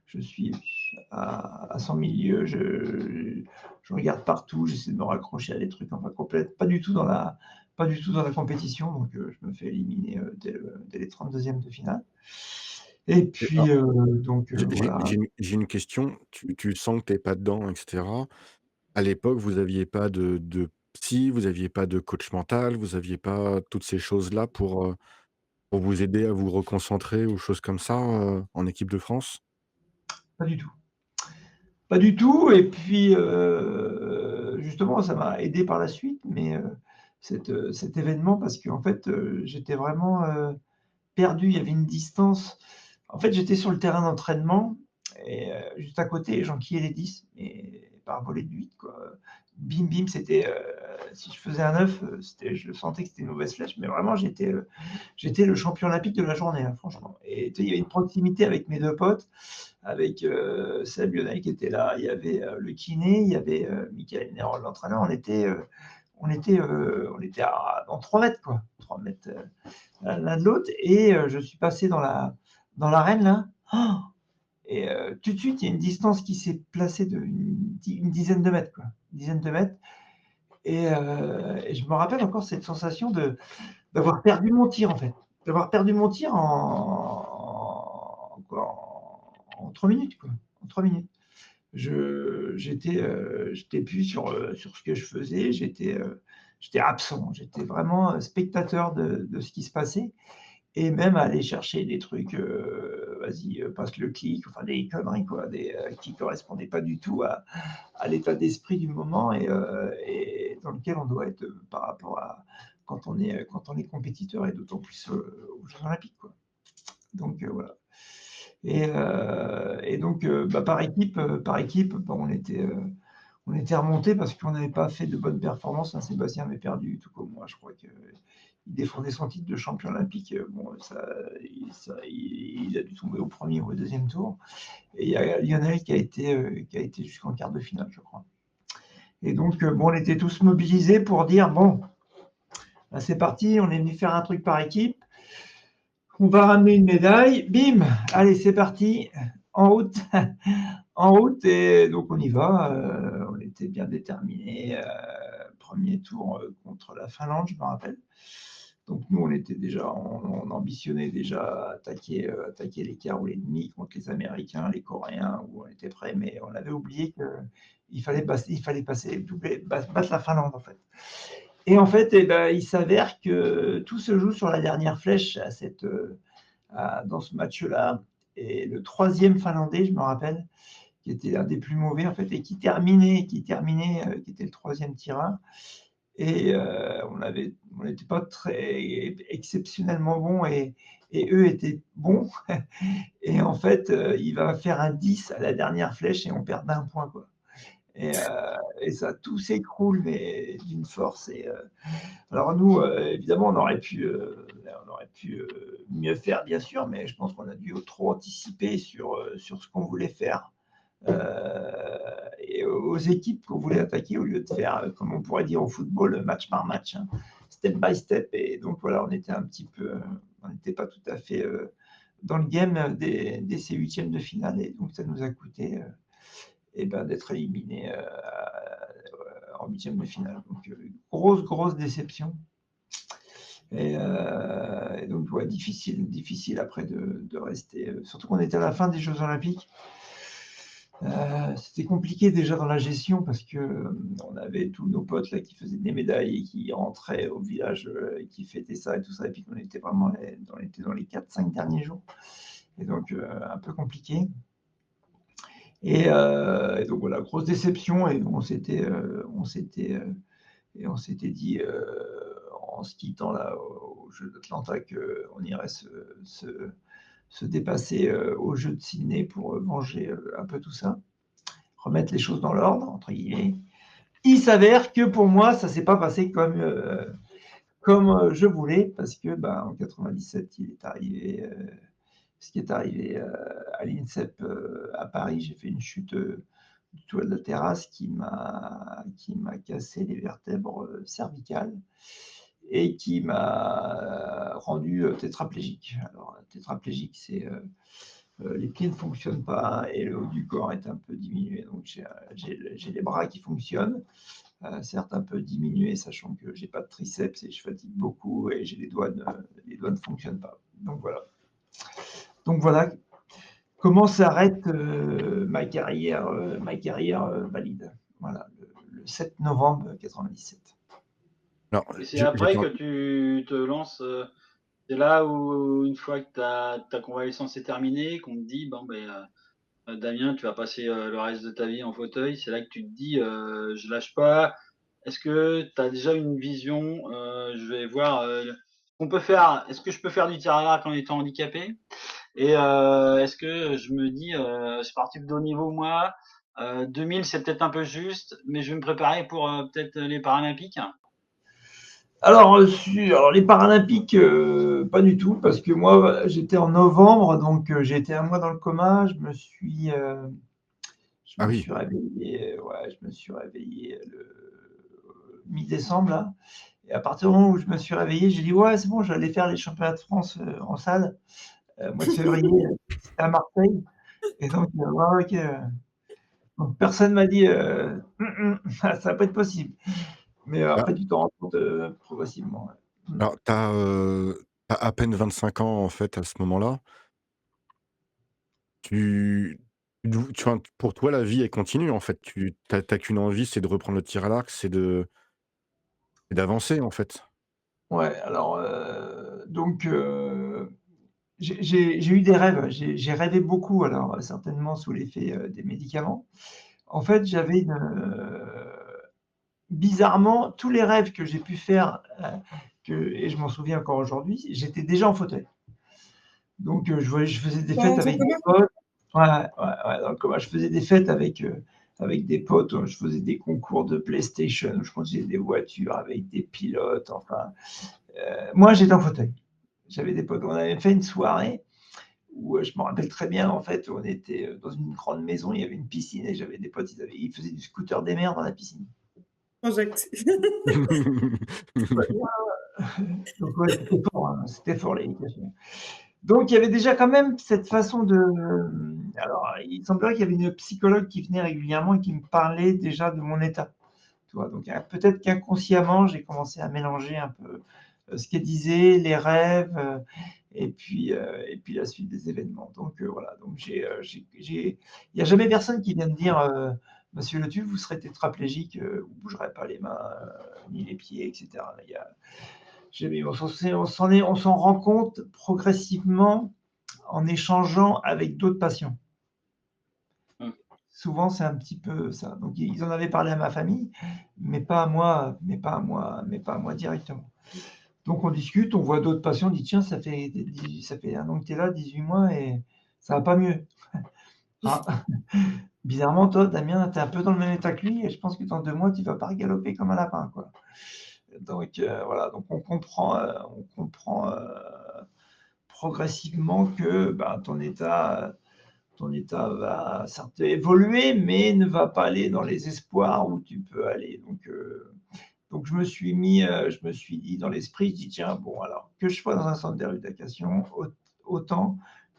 je suis à 100 000 lieues, je regarde partout, j'essaie de me raccrocher à des trucs, enfin complète pas du tout dans la compétition, donc je me fais éliminer, dès les 32e de finale et Et puis, donc voilà. j'ai une question. Tu sens que tu es pas dedans et cetera. À l'époque, vous aviez pas de psy, vous aviez pas de coach mental, vous aviez pas toutes ces choses-là pour vous aider à vous reconcentrer ou choses comme ça, en équipe de France? Pas du tout. Pas du tout et puis, justement, ça m'a aidé par la suite, mais, cet événement parce qu'en fait, j'étais vraiment, perdu. Il y avait une distance. En fait, j'étais sur le terrain d'entraînement et juste à côté, j'enquillais les 10, mais par volée de 8, quoi. Bim, bim, c'était, si je faisais un 9, c'était je sentais que c'était une mauvaise flèche, mais vraiment j'étais le champion olympique de la journée, hein, franchement et tu sais, il y avait une proximité avec mes 2 potes, avec, Seb Lionel qui était là, il y avait, le kiné, il y avait, Mickaël Nerol, l'entraîneur. On était à dans 3 mètres, quoi, 3 mètres, l'un de l'autre et je suis passé dans l'arène là. Oh et tout de suite, il y a une distance qui s'est placée une dizaine de mètres, quoi. Une dizaine de mètres et je me rappelle encore cette sensation d'avoir perdu mon tir, en fait. D'avoir perdu mon tir en 3 minutes, quoi. En 3 minutes. J'étais plus sur ce que je faisais, j'étais absent, j'étais vraiment, spectateur de ce qui se passait et même aller chercher des trucs, vas-y, passe le clic, enfin des conneries quoi, qui correspondaient pas du tout à l'état d'esprit du moment et dans lequel on doit être, par rapport à quand on est compétiteur et d'autant plus, aux Jeux olympiques quoi. Donc voilà et donc bah, par équipe, bah, on était remontés parce qu'on n'avait pas fait de bonnes performances, hein. Sébastien avait perdu tout comme moi. Je crois qu'il défendait son titre de champion olympique. Bon, il a dû tomber au premier ou au deuxième tour. Et il y a Lionel qui a été jusqu'en quart de finale, je crois. Et donc, bon, on était tous mobilisés pour dire, bon, là, c'est parti, on est venu faire un truc par équipe. On va ramener une médaille. Bim, allez, c'est parti. En route. En route et donc on y va, on était bien déterminés, 1er tour, contre la Finlande, je me rappelle. Donc nous, on ambitionnait déjà attaquer les quarts ou les demi contre les Américains, les Coréens, où on était prêts, mais on avait oublié qu'il fallait passer, battre la Finlande, en fait. Et en fait, et ben, il s'avère que tout se joue sur la dernière flèche dans ce match-là et le 3e Finlandais, je me rappelle, qui était l'un des plus mauvais en fait et qui était le 3e tireur et on n'était pas très exceptionnellement bon et eux étaient bons et en fait, il va faire un 10 à la dernière flèche et on perd d'1 point quoi et ça tout s'écroule mais d'une force et alors nous, évidemment on aurait pu, mieux faire bien sûr, mais je pense qu'on a dû trop anticiper sur ce qu'on voulait faire et aux équipes qu'on voulait attaquer au lieu de faire, comme on pourrait dire au football, match par match, hein, step by step. Et donc voilà, on était un petit peu, on n'était pas tout à fait dans le game dès ces huitièmes de finale. Et donc ça nous a coûté eh ben, d'être éliminés en huitièmes de finale. Donc grosse déception. Et donc ouais, difficile après de rester. Surtout qu'on était à la fin des Jeux Olympiques. C'était compliqué déjà dans la gestion parce que on avait tous nos potes là qui faisaient des médailles et qui rentraient au village et qui fêtaient ça et tout ça. Et puis on était vraiment dans les 4-5 derniers jours. Et donc un peu compliqué. Et donc voilà, grosse déception. Et on s'était dit en se quittant là au jeu d'Atlanta qu'on irait se dépasser au jeu de Sydney pour venger un peu tout ça. remettre les choses dans l'ordre, entre guillemets. Il s'avère que pour moi, ça ne s'est pas passé comme je voulais, parce que en 97, il est arrivé ce qui est arrivé à l'INSEP à Paris. J'ai fait une chute du toit de la terrasse qui m'a cassé les vertèbres cervicales et qui m'a rendu tétraplégique. Alors, tétraplégique, c'est les pieds ne fonctionnent pas et le haut du corps est un peu diminué. Donc, j'ai les bras qui fonctionnent, certes un peu diminués, sachant que j'ai pas de triceps et je fatigue beaucoup et j'ai les doigts ne fonctionnent pas. Donc voilà comment s'arrête ma carrière valide. Voilà, le 7 novembre 97. Alors, Et c'est après que tu te lances. C'est là où, une fois que ta convalescence est terminée, qu'on te dit, bon, Damien, tu vas passer le reste de ta vie en fauteuil, c'est là que tu te dis, je lâche pas. Est-ce que tu as déjà une vision je vais voir qu'on peut faire. Est-ce que je peux faire du tir à l'arc en étant handicapé? Et est-ce que je me dis, sportif de haut niveau, moi, 2000, c'est peut-être un peu juste, mais je vais me préparer pour peut-être les Paralympiques? Alors, les Paralympiques, pas du tout, parce que moi, j'étais en novembre, donc j'ai été un mois dans le coma. Je me suis réveillé, je me suis réveillé le mi-décembre, là. Et à partir du moment où je me suis réveillé, j'ai dit, ouais, c'est bon, j'allais faire les championnats de France en salle, mois de février, c'était à Marseille. Et donc, ouais, ok. Donc, personne m'a dit, ça va pas être possible. Mais après, tu t'en rends compte progressivement. Ouais. alors tu à peine 25 ans, en fait, à ce moment-là. Tu enfin, pour toi, la vie, elle continue, en fait. Tu as qu'une envie, c'est de reprendre le tir à l'arc, c'est d'avancer, en fait. Ouais, alors, donc, j'ai eu des rêves. J'ai rêvé beaucoup, alors certainement sous l'effet des médicaments. En fait, j'avais bizarrement, tous les rêves que j'ai pu faire, et je m'en souviens encore aujourd'hui, j'étais déjà en fauteuil. Donc, je faisais des fêtes avec des potes. Ouais, dans le coma. Je faisais des fêtes avec des potes. Je faisais des concours de PlayStation. Je conduisais des voitures avec des pilotes. Enfin, moi, j'étais en fauteuil. J'avais des potes. On avait fait une soirée où je me rappelle très bien. En fait, on était dans une grande maison. Il y avait une piscine et j'avais des potes. Ils faisaient du scooter des mers dans la piscine. Project. Donc, ouais, c'était fort. Hein, c'était fort l'éducation. Donc, il y avait déjà quand même cette façon de. Alors, il semblerait qu'il y avait une psychologue qui venait régulièrement et qui me parlait déjà de mon état. Tu vois, donc, peut-être qu'inconsciemment, j'ai commencé à mélanger un peu ce qu'elle disait, les rêves, et puis la suite des événements. Donc, voilà. Donc, il n'y a jamais personne qui vient me dire Monsieur Le Tuve, vous serez tétraplégique, vous ne bougerez pas les mains, ni les pieds, etc. On s'en rend compte progressivement en échangeant avec d'autres patients. Souvent, c'est un petit peu ça. Donc, ils en avaient parlé à ma famille, mais pas à moi directement. Donc, on discute, on voit d'autres patients, on dit tiens, ça fait 1 an que tu es là, 18 mois, et ça va pas mieux. Ah. Bizarrement, toi, Damien, tu es un peu dans le même état que lui, et je pense que dans 2 mois, tu vas pas galoper comme un lapin, quoi. Donc, voilà, donc on comprend progressivement que ton état va certes évoluer, mais ne va pas aller dans les espoirs où tu peux aller. Donc je me suis dit dans l'esprit, je dis tiens, bon, alors que je sois dans un centre de rééducation, autant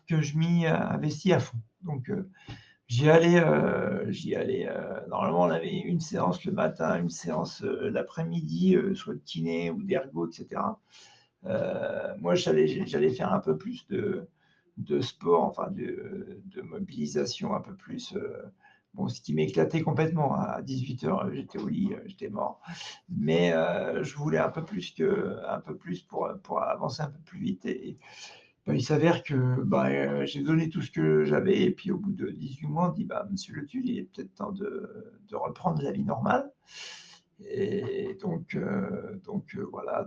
que je m'y investis à fond. Donc j'y allais, normalement on avait une séance le matin, une séance l'après-midi, soit de kiné ou d'ergo, etc. Moi, j'allais faire un peu plus de sport, enfin de mobilisation un peu plus. Bon, ce qui m'éclatait complètement. À 18h, j'étais au lit, j'étais mort. Mais je voulais un peu plus pour avancer un peu plus vite. Et il s'avère que j'ai donné tout ce que j'avais. Et puis au bout de 18 mois, on dit Monsieur Le Tulle, il est peut-être temps de reprendre la vie normale. Et donc, voilà.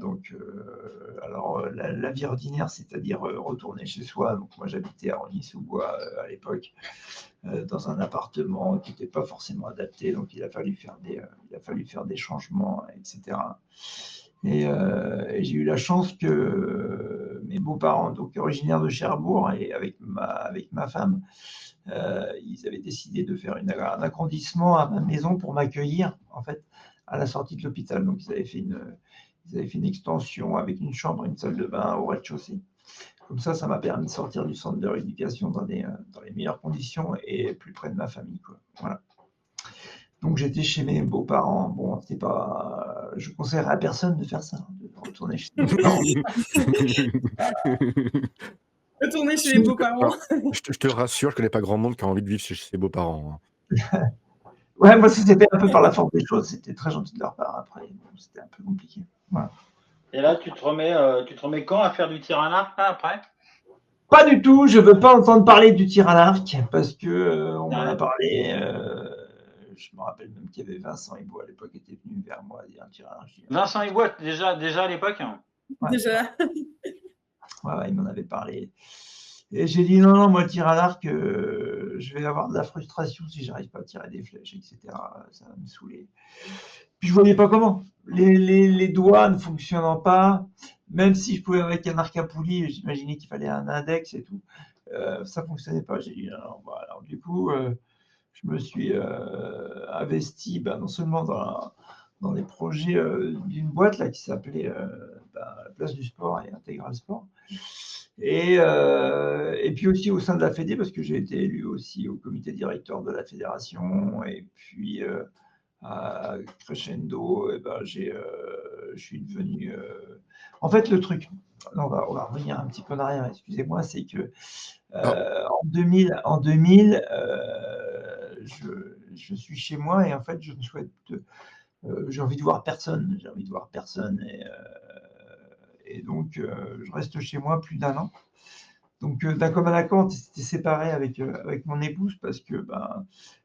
Alors, la vie ordinaire, c'est-à-dire retourner chez soi. Donc, moi, j'habitais à Rosny-sous-Bois à l'époque, dans un appartement qui n'était pas forcément adapté. Donc, il a fallu faire des changements, etc. Et j'ai eu la chance que mes beaux-parents, donc originaires de Cherbourg, et avec ma femme, ils avaient décidé de faire un agrandissement à ma maison pour m'accueillir, en fait, à la sortie de l'hôpital. Donc, ils avaient fait une extension avec une chambre et une salle de bain au rez-de-chaussée. Comme ça m'a permis de sortir du centre de rééducation dans les meilleures conditions et plus près de ma famille, quoi. Voilà. Donc, j'étais chez mes beaux-parents. Bon, c'est pas, je conseillerais à personne de faire ça, de retourner chez mes parents. Retourner chez les beaux-parents. Alors, je te rassure, je connais pas grand monde qui a envie de vivre chez ses beaux-parents. Ouais, moi, c'était fait un peu par la force des choses. C'était très gentil de leur part. Après, bon, c'était un peu compliqué. Voilà. Et là, tu te remets quand à faire du tir à l'arc là, après? Pas du tout. Je veux pas entendre parler du tir à l'arc parce que on m'en a parlé. Je me rappelle même qu'il y avait Vincent Hibou à l'époque qui était venu vers moi dire un tir à l'arc. Vincent Hibou, déjà à l'époque. Ouais. Déjà. Ouais, il m'en avait parlé. Et j'ai dit non, moi, le tir à l'arc, je vais avoir de la frustration si j'arrive pas à tirer des flèches, etc. Ça va me saouler. Puis je voyais pas comment. Les doigts ne fonctionnant pas, même si je pouvais avec un arc à poulie, j'imaginais qu'il fallait un index et tout. Ça fonctionnait pas. J'ai dit non, bah, alors du coup, je me suis investi non seulement dans les projets d'une boîte là qui s'appelait la Place du Sport et Intégral Sport. Et puis aussi au sein de la Fédé, parce que j'ai été élu aussi au comité directeur de la fédération. Et puis à Crescendo, je suis devenu. En fait, le truc, on va revenir un petit peu en arrière, excusez-moi, c'est que en 2000, je suis chez moi et en fait, je ne souhaite. J'ai envie de voir personne. Et donc, je reste chez moi plus d'1 an. Donc, d'un commun accord, on s'était séparés avec mon épouse parce que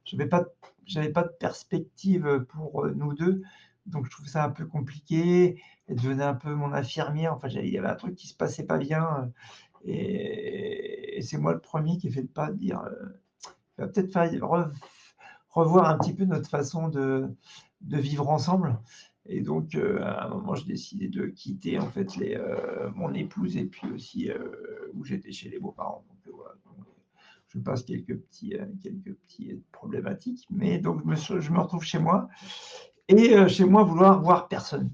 j'avais pas de perspective pour nous deux. Donc, je trouvais ça un peu compliqué. Elle devenait un peu mon infirmière. Enfin, il y avait un truc qui se passait pas bien. Et c'est moi le premier qui a fait le pas de dire il va peut-être revoir un petit peu notre façon de vivre ensemble. Et donc, à un moment, j'ai décidé de quitter en fait mon épouse et puis aussi où j'étais chez les beaux-parents. Donc, voilà. Donc, je passe quelques petites problématiques, mais donc je me retrouve chez moi et chez moi vouloir voir personne.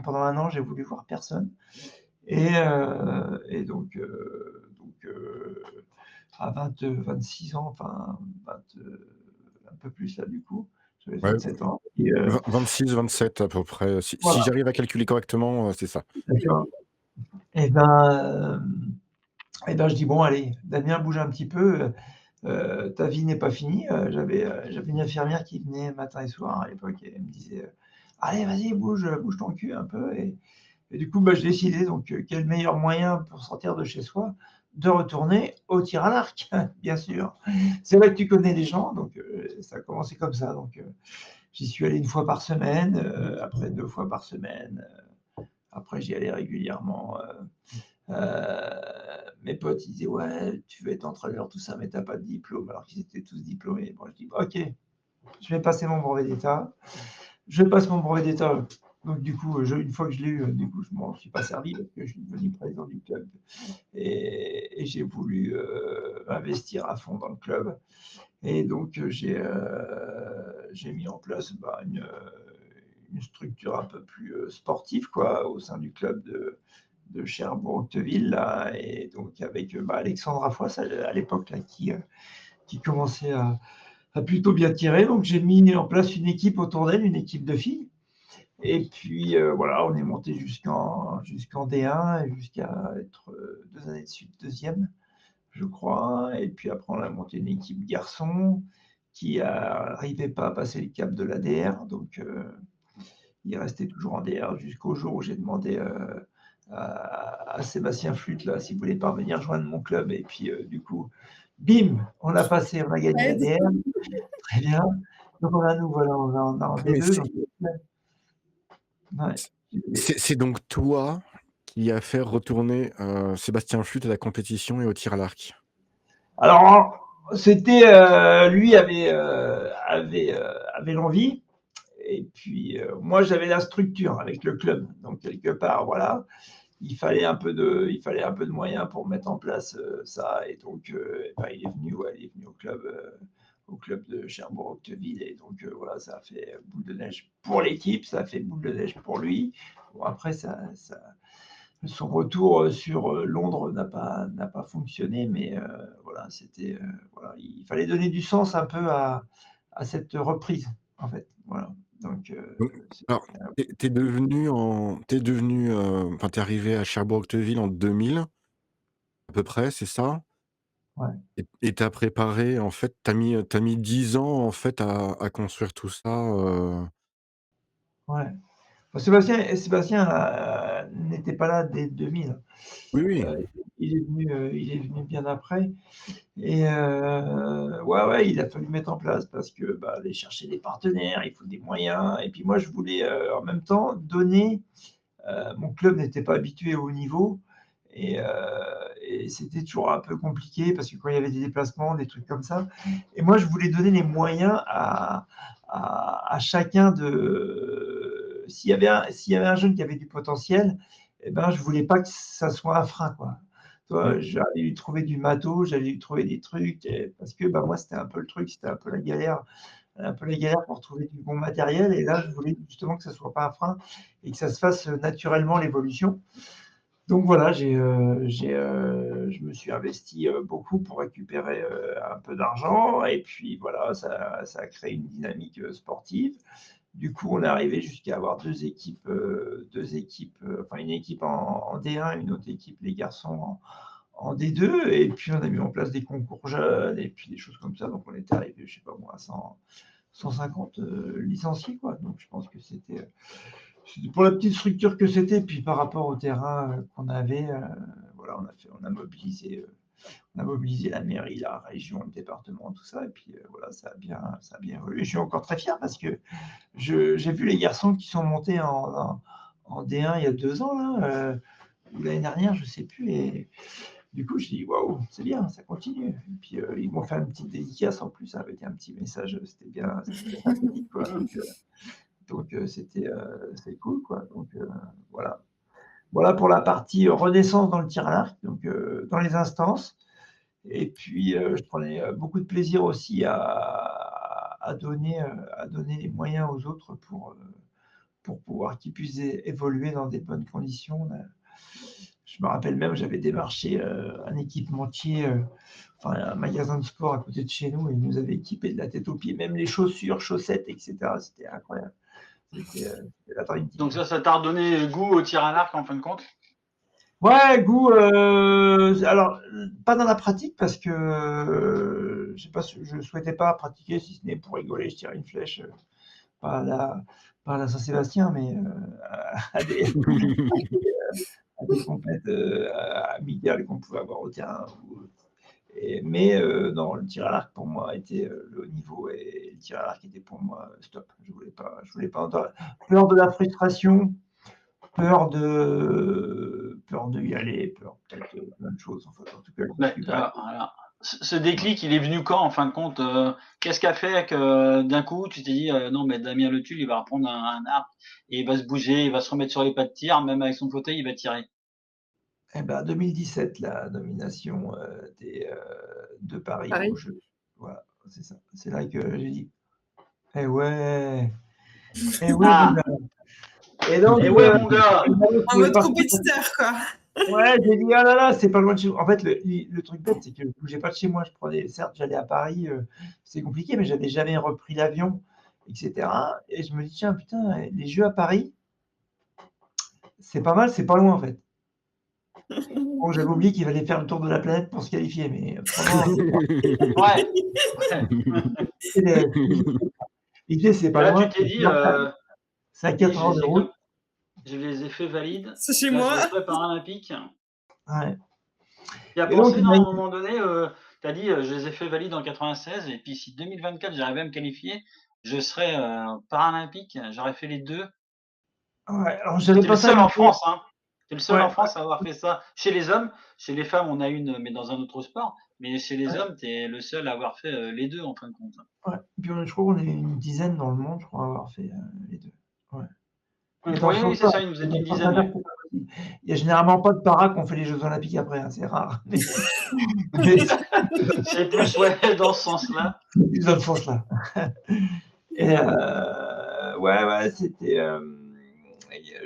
Pendant 1 an, j'ai voulu voir personne. Et donc à 26 ans, enfin un peu plus là du coup, j'avais Ouais. 27 ans. Et 26, 27 à peu près. Si voilà. j'arrive à calculer correctement, c'est ça. D'accord. Et je dis bon allez, Damien bouge un petit peu, ta vie n'est pas finie. J'avais une infirmière qui venait matin et soir à l'époque et elle me disait allez vas-y bouge ton cul un peu et du coup j'ai décidé donc quel meilleur moyen pour sortir de chez soi de retourner au tir à l'arc, bien sûr. C'est là que tu connais les gens, donc ça a commencé comme ça. Donc j'y suis allé 1 fois par semaine, après 2 fois par semaine. Après j'y allais régulièrement. Mes potes ils disaient ouais tu veux être entraîneur tout ça mais t'as pas de diplôme alors qu'ils étaient tous diplômés. Bon, je dis ok, je vais passer mon brevet d'état. Je passe mon brevet d'état. Donc du coup, une fois que je l'ai eu, du coup je m'en suis pas servi parce que je suis devenu président du club et j'ai voulu investir à fond dans le club. Et donc j'ai mis en place une structure un peu plus sportive quoi au sein du club de Cherbourg-Octeville là, et donc avec Alexandre Afoisse à l'époque là qui commençait à plutôt bien tirer. Donc j'ai mis en place une équipe autour d'elle, une équipe de filles. Et puis voilà, on est monté jusqu'en D1 et jusqu'à être 2 années de suite deuxième, je crois. Et puis après on a monté une équipe garçon qui n'arrivait pas à passer le cap de l'ADR. Donc il restait toujours en DR jusqu'au jour où j'ai demandé à Sébastien Flûte là s'il voulait pas venir joindre mon club. Et puis du coup, bim, on l'a passé, on a gagné l'ADR. Très bien. Donc voilà, nous voilà, on a en Mais D2. c'est Donc, Ouais. C'est donc toi qui as fait retourner, Sébastien Flute à la compétition et au tir à l'arc? Alors, c'était lui avait l'envie, et puis moi j'avais la structure avec le club. Donc quelque part, voilà, il fallait un peu de moyens pour mettre en place ça. Et donc, il est venu au club de Cherbourg-Octeville. Et donc, voilà, ça a fait boule de neige pour l'équipe, ça a fait boule de neige pour lui. Bon, après, son retour sur Londres n'a pas fonctionné, mais voilà, voilà, il fallait donner du sens un peu à cette reprise, en fait. Voilà. Donc, Donc alors, enfin, tu arrivé à Cherbourg-Octeville en 2000, à peu près, c'est ça? ouais. Et tu préparé en fait, tu mis 10 ans en fait à construire tout ça, Ouais. Bah, Sébastien n'était pas là dès 2000. Oui, oui. Il est venu bien après. Et ouais, ouais, il a fallu mettre en place parce que, bah, aller chercher des partenaires, il faut des moyens. Et puis moi, je voulais, en même temps donner, mon club n'était pas habitué au haut niveau. Et c'était toujours un peu compliqué parce que quand il y avait des déplacements, des trucs comme ça. Et moi, je voulais donner les moyens à chacun de. S'il y avait un jeune qui avait du potentiel, eh ben, je voulais pas que ça soit un frein, quoi. Tu Mmh. vois, j'allais lui trouver du matos, j'allais lui trouver des trucs, parce que bah, moi, c'était un peu le truc, c'était un peu la galère pour trouver du bon matériel. Et là, je voulais justement que ça soit pas un frein et que ça se fasse naturellement l'évolution. Donc voilà, je me suis investi beaucoup pour récupérer un peu d'argent. Et puis voilà, ça a créé une dynamique sportive. Du coup, on est arrivé jusqu'à avoir deux équipes, enfin une équipe en D1, une autre équipe, les garçons, en D2. Et puis on a mis en place des concours jeunes et puis des choses comme ça. Donc on était arrivé, je sais pas moi, à 150 licenciés, quoi. Donc je pense que c'était pour la petite structure que c'était. Puis par rapport au terrain qu'on avait, voilà, on a mobilisé la mairie, la région, le département, tout ça. Et puis voilà, ça a bien évolué. Je suis encore très fier parce que j'ai vu les garçons qui sont montés en D1 il y a 2 ans, là, ou l'année dernière, je sais plus. Et du coup, je dis waouh, c'est bien, ça continue. Et puis ils m'ont fait une petite dédicace en plus avec un petit message. C'était bien sympathique, quoi. Donc c'est cool, quoi. Donc voilà. Voilà pour la partie renaissance dans le tir à l'arc, donc dans les instances. Et puis je prenais beaucoup de plaisir aussi à donner les moyens aux autres pour pouvoir qu'ils puissent évoluer dans des bonnes conditions. Je me rappelle même, j'avais démarché un équipementier, enfin un magasin de sport à côté de chez nous, et il nous avait équipé de la tête aux pieds, même les chaussures, chaussettes, etc. C'était incroyable. C'était la Dream Donc Team. ça t'a redonné goût au tir à l'arc en fin de compte? Ouais, goût, alors, pas dans la pratique parce que, je sais pas, je souhaitais pas pratiquer si ce n'est pour rigoler. Je tirais une flèche, pas à la pas à la Saint-Sébastien, mais, à des à des compètes, amicales qu'on pouvait avoir au terrain. Mais, non, le tir à l'arc pour moi était, le haut niveau, et le tir à l'arc était pour moi, stop. Je voulais pas entendre peur de la frustration, peur de y aller, peur peut-être de plein de choses, en fait. En tout cas, je Ouais, suis pas allé. voilà. Ce déclic, il est venu quand en fin de compte? Qu'est-ce qui a fait que d'un coup tu t'es dit non mais Damien Le Tulle il va reprendre un arc et il va se bouger, il va se remettre sur les pas de tir, même avec son fauteuil il va tirer. Eh ben, 2017, la nomination de Paris aux Pareil. Jeux. Voilà, c'est ça. C'est là que j'ai dit, eh ouais, eh ouais, mon Ah, gars. Et donc, et ouais mon gars. je En pouvais mode pas. compétiteur, quoi. Ouais, j'ai dit, ah là là, c'est pas loin de chez moi. En fait, le truc bête, c'est que je bougeais pas de chez moi. Certes, j'allais à Paris, c'est compliqué, mais j'avais jamais repris l'avion, etc. Et je me dis, tiens, putain, les Jeux à Paris, c'est pas mal, c'est pas loin, en fait. Bon, j'avais oublié qu'il fallait faire le tour de la planète pour se qualifier, mais autrement, Ouais. l'idée, c'est Et pas là tu loin. t'es dit C'est à tu t'es dit 4 heures de route. j'ai les effets valides, C'est chez là je moi. serai paralympique. Ouais. Tu as Et donc, pensé non, à un moment donné, tu as dit je les ai fait valides en 96 et puis si 2024 j'arrivais à me qualifier, je serais paralympique, j'aurais fait les deux. Ouais, alors j'avais T'es pas le ça à seul en l'idée. France, hein. T'es le seul Ouais, en France à avoir fait ça. Chez les hommes, chez les femmes, on a une, mais dans un autre sport. Mais chez les ouais, hommes, t'es le seul à avoir fait les deux en fin de compte. ouais. Puis je crois qu'on est une dizaine dans le monde, je crois, à avoir fait les deux. Ouais. Mais dans Oui, ce oui, c'est sens-là, ça, vous êtes une dans ce dizaine, sens-là, ouais. c'est pas possible. Il y a généralement pas de para qui ont fait les Jeux Olympiques après, hein, c'est rare. Mais C'est plus, ouais, dans ce sens-là. c'est plus dans ce sens-là. Et ouais, ouais, c'était.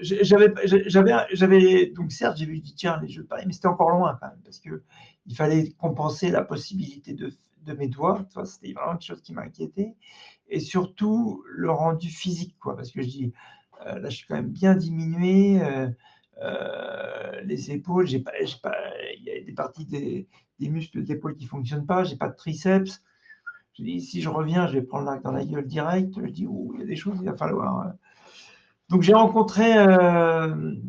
J'avais donc certes, j'ai vu dit tiens les Jeux de Paris, mais c'était encore loin quand même parce que il fallait compenser la possibilité de mes doigts. Tu vois, c'était vraiment quelque chose qui m'inquiétait et surtout le rendu physique, quoi, parce que je dis là, je suis quand même bien diminué. Les épaules, j'ai pas, il y a des parties des muscles d'épaule qui fonctionnent pas. J'ai pas de triceps. Je dis, si je reviens, je vais prendre l'arc dans la gueule direct. Je dis, oh, il y a des choses, il va falloir. Donc j'ai rencontré, il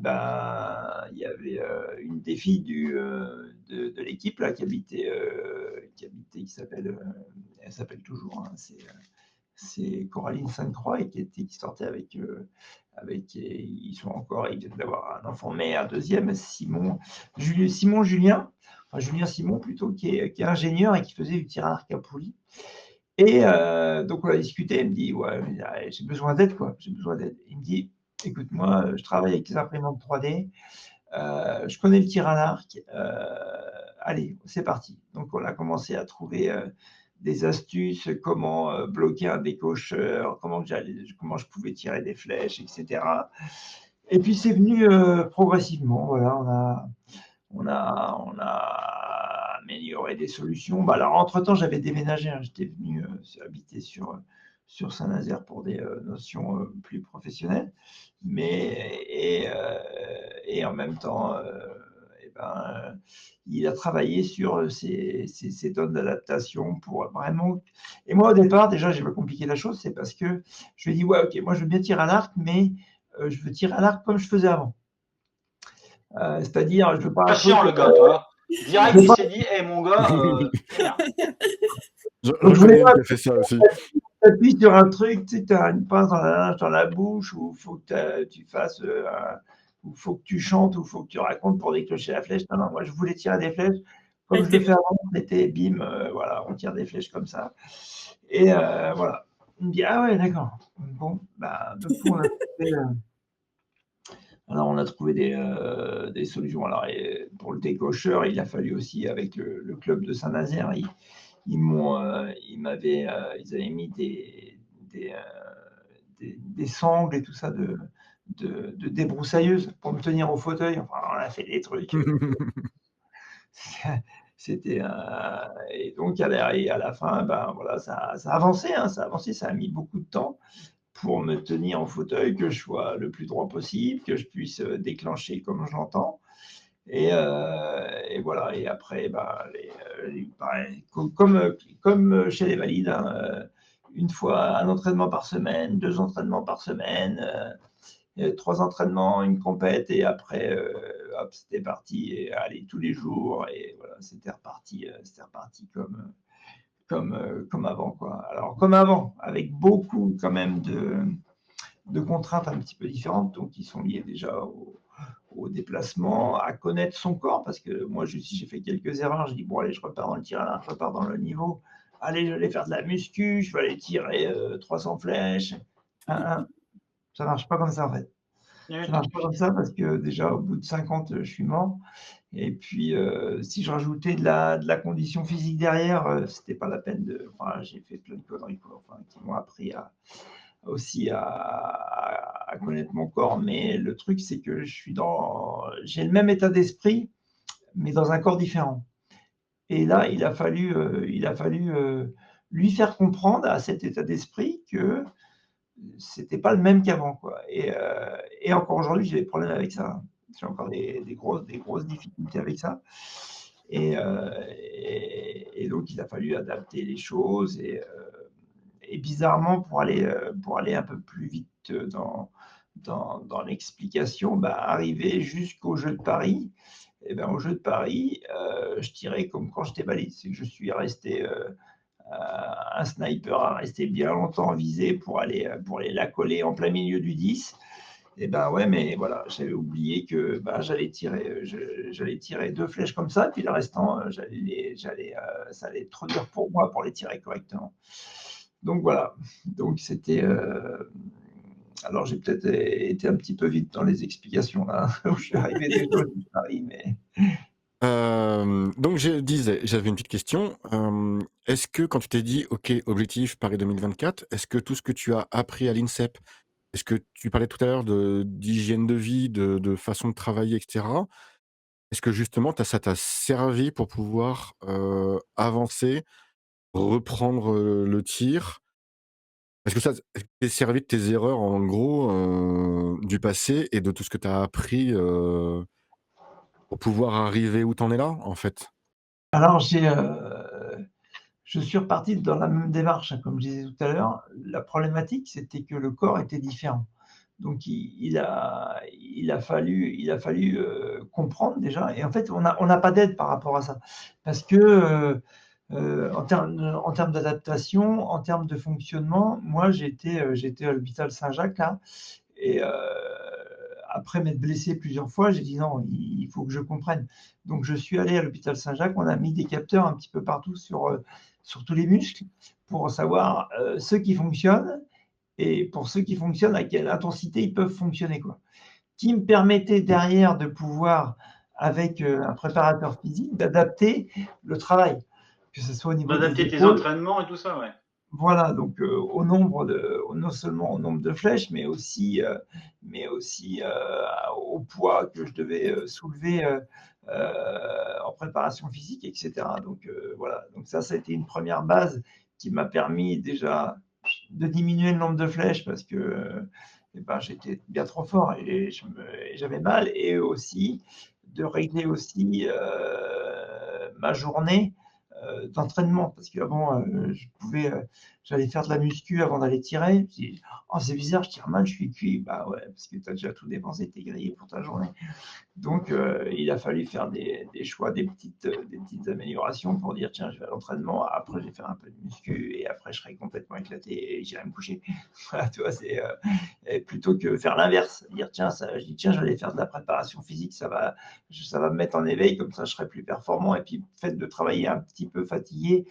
y avait une des filles de l'équipe là, qui s'appelle, elle s'appelle toujours, hein, c'est Coraline Sainte-Croix et qui sortait ils sont encore, ils viennent d'avoir un enfant, mais un deuxième, Simon Julien, enfin Julien Simon plutôt, qui est ingénieur et qui faisait du tir à l'arc à poulie. Et donc on a discuté, il me dit: «Ouais, j'ai besoin d'aide, quoi, j'ai besoin d'aide». Il me dit: «Écoute, moi, je travaille avec les imprimantes 3D, je connais le tir à l'arc, allez, c'est parti». Donc on a commencé à trouver, des astuces, comment, bloquer un décocheur, comment je pouvais tirer des flèches et cetera. Et puis c'est venu, progressivement, voilà, on a amélioré des solutions. Bah, alors entre-temps, j'avais déménagé, hein. J'étais venu, habiter sur Saint-Nazaire pour des, notions, plus professionnelles. Mais et en même temps, et ben, il a travaillé sur, ces donnes d'adaptation pour vraiment et moi, au départ, déjà, j'ai pas compliqué la chose, c'est parce que je lui ai dit: «Ouais, OK, moi, je veux bien tirer à l'arc, mais je veux tirer à l'arc comme je faisais avant». C'est-à-dire, je veux pas Pas un truc, chiant, le gars, toi. je Direct, veux il pas s'est dit, mon gars, vénère. Je donc je voulais connais une pas qui a fait ça aussi. t'appuies sur un truc, tu sais, tu as une pince dans la bouche ou il faut que tu fasses, ou faut que tu chantes ou faut que tu racontes pour déclencher la flèche. Non, non, moi je voulais tirer des flèches comme Avec je le tes fais avant, c'était bim, voilà, on tire des flèches comme ça et voilà. Il me dit: «Ah ouais, d'accord». Bon, bah, du coup, on a trouvé des solutions. Alors et pour le décocheur, il a fallu aussi avec le club de Saint-Nazaire, ils avaient mis des, des sangles et tout ça de débroussailleuse pour me tenir au fauteuil. Enfin, on a fait des trucs. C'était et donc à la fin, ben voilà, ça a avancé, hein, ça a avancé, ça a mis beaucoup de temps pour me tenir en fauteuil, que je sois le plus droit possible, que je puisse déclencher comme je l'entends. Et voilà. Et après, bah, pareil, comme chez les valides, hein, une fois un entraînement par semaine, deux entraînements par semaine, trois entraînements, une compète, et après, hop, c'était parti. Et allez, tous les jours, et voilà, c'était reparti comme avant, quoi. Alors, comme avant, avec beaucoup quand même de contraintes un petit peu différentes, donc qui sont liées déjà au déplacement, à connaître son corps, parce que moi, si j'ai fait quelques erreurs, je dis, bon, allez, je repars dans le tir à l'arc, je repars dans le niveau, allez, je vais aller faire de la muscu, je vais aller tirer 300 flèches. Hein, hein. Ça marche pas comme ça, en fait. Ça marche pas comme ça parce que déjà, au bout de 50, je suis mort. Et puis, si je rajoutais de la condition physique derrière, c'était pas la peine enfin, j'ai fait plein de conneries, quoi, enfin, qui m'ont appris aussi à connaître mon corps. Mais le truc, c'est que j'ai le même état d'esprit, mais dans un corps différent. Et là, il a fallu lui faire comprendre à cet état d'esprit que c'était pas le même qu'avant, quoi. Et encore aujourd'hui, j'ai des problèmes avec ça. J'ai encore des grosses difficultés avec ça. Et donc, il a fallu adapter les choses. Et bizarrement, pour aller un peu plus vite dans l'explication, bah, arrivé jusqu'au jeu de Paris, et ben, au jeu de Paris, je tirais comme quand j'étais valide. C'est que je suis resté un sniper à rester bien longtemps visé pour aller la coller en plein milieu du 10. Et ben ouais, mais voilà, j'avais oublié que j'allais tirer, j'allais tirer 2 flèches comme ça, puis le restant, ça allait être trop dur pour moi pour les tirer correctement. Donc voilà, donc c'était, alors j'ai peut-être été un petit peu vite dans les explications là, où je suis arrivé déjà au Jeux de Paris, mais Donc je disais, j'avais une petite question. Est-ce que quand tu t'es dit: «OK, objectif Paris 2024», est-ce que tout ce que tu as appris à l'INSEP, est-ce que tu parlais tout à l'heure d'hygiène de vie, de façon de travailler et cetera. Est-ce que justement ça t'a servi pour pouvoir, avancer, reprendre, le tir? Est-ce que est-ce que tu t'es servi de tes erreurs en gros, du passé et de tout ce que tu as appris, pour pouvoir arriver où tu en es là, en fait? alors je suis reparti dans la même démarche, hein, comme je disais tout à l'heure. La problématique, c'était que le corps était différent. Donc il a fallu, comprendre déjà et en fait, on n'a pas d'aide par rapport à ça. Parce que, en termes d'adaptation, en termes de fonctionnement, moi j'étais à l'hôpital Saint-Jacques là et après m'être blessé plusieurs fois, j'ai dit: «Non, il faut que je comprenne». Donc je suis allé à l'hôpital Saint-Jacques, on a mis des capteurs un petit peu partout sur tous les muscles pour savoir, ceux qui fonctionnent et pour ceux qui fonctionnent, à quelle intensité ils peuvent fonctionner, quoi. Qui me permettait derrière de pouvoir, avec, un préparateur physique, d'adapter le travail, que ce soit au niveau des D'adapter tes épaules. entraînements et tout ça, ouais. Voilà, donc non seulement au nombre de flèches, mais aussi, au poids que je devais, soulever, en préparation physique et cetera. Donc voilà, donc ça a été une première base qui m'a permis déjà de diminuer le nombre de flèches parce que, j'étais bien trop fort et j'avais mal et aussi de régler aussi, ma journée, d'entraînement parce qu'avant, j'allais faire de la muscu avant d'aller tirer. Je dis: «Oh c'est bizarre, je tire mal, je suis cuit». Bah ouais, parce que tu as déjà tout dépensé, tu es grillé pour ta journée. Donc il a fallu faire des choix, des petites améliorations pour dire: «Tiens, je vais à l'entraînement, après je vais faire un peu de muscu et après je serai complètement éclaté et j'irai me coucher». Voilà, tu vois? Et plutôt que faire l'inverse, dire: «Tiens, ça», je dis: «Tiens, je vais aller faire de la préparation physique, ça va me mettre en éveil, comme ça je serai plus performant» et puis le fait de travailler un petit peu fatigué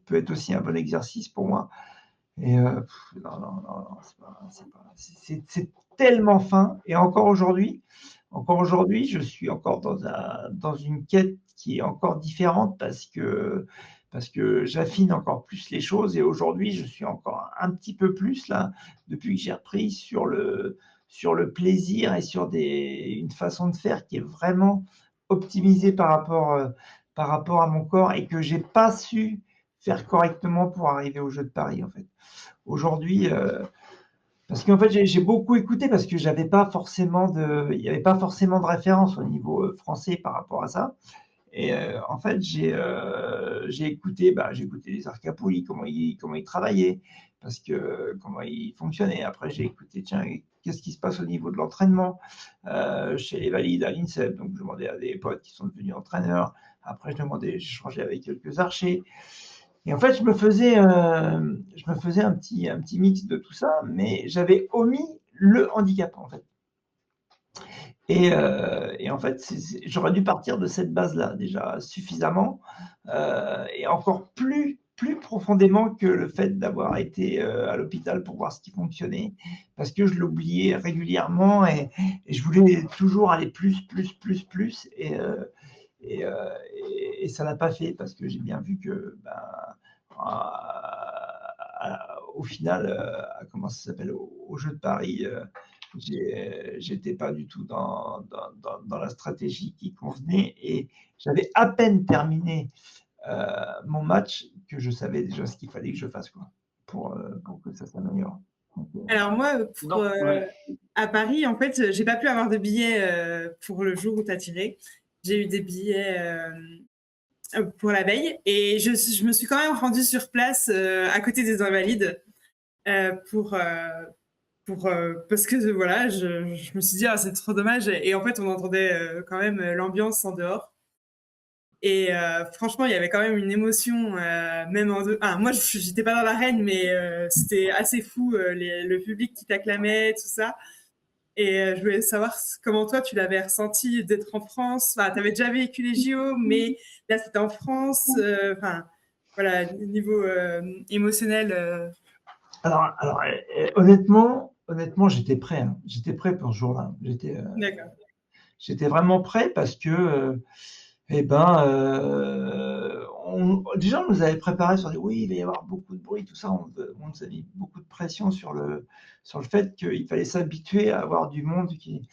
peut être aussi un bon exercice pour moi et non, non, non, non, c'est tellement fin et encore aujourd'hui, je suis encore dans une quête qui est encore différente parce que j'affine encore plus les choses et aujourd'hui, je suis encore un petit peu plus là, depuis que j'ai repris sur le plaisir et sur une façon de faire qui est vraiment optimisée par rapport à mon corps et que j'ai pas su faire correctement pour arriver aux Jeux de Paris, en fait. Aujourd'hui, parce qu'en fait, j'ai beaucoup écouté parce que il y avait pas forcément de référence au niveau, français par rapport à ça et en fait, j'ai écouté les Arcapoulis, comment ils travaillaient, parce que comment ils fonctionnaient. Après, j'ai écouté, tiens, qu'est-ce qui se passe au niveau de l'entraînement, chez les valides à l'INSEP, donc je demandais à des potes qui sont devenus entraîneurs. Après, j'échangeais avec quelques archers et en fait, je me faisais un petit mix de tout ça, mais j'avais omis le handicap, en fait. Et en fait, j'aurais dû partir de cette base-là déjà suffisamment, et encore plus profondément que le fait d'avoir été, à l'hôpital pour voir ce qui fonctionnait. Parce que je l'oubliais régulièrement et je voulais toujours aller plus, plus, plus, plus et ça l'a pas fait parce que j'ai bien vu que, au final, comment ça s'appelle? Aux Jeux de Paris, j'étais pas du tout dans la stratégie qui convenait et j'avais à peine terminé, mon match que je savais déjà ce qu'il fallait que je fasse, quoi, pour que ça s'améliore. Donc Alors moi, Non, ouais. à Paris, en fait, j'ai pas pu avoir de billets pour le jour où tu as tiré. J'ai eu des billets pour la veille et je me suis quand même rendue sur place à côté des Invalides pour parce que voilà, je me suis dit ah, c'est trop dommage et en fait on entendait quand même l'ambiance en dehors. Et franchement, il y avait quand même une émotion, même moi, j'étais pas dans l'arène, mais c'était assez fou, le public qui t'acclamait, tout ça. Et je voulais savoir comment toi, tu l'avais ressenti d'être en France. Enfin, tu avais déjà vécu les JO, mais là, c'était en France. Enfin, voilà, niveau émotionnel. Alors, honnêtement, j'étais prêt. Hein. J'étais prêt pour ce jour-là. D'accord. J'étais vraiment prêt parce que, eh ben, déjà, on nous avait préparé sur oui, il va y avoir beaucoup de bruit, tout ça. On nous a mis beaucoup de pression sur le fait qu'il fallait s'habituer à avoir du monde qui.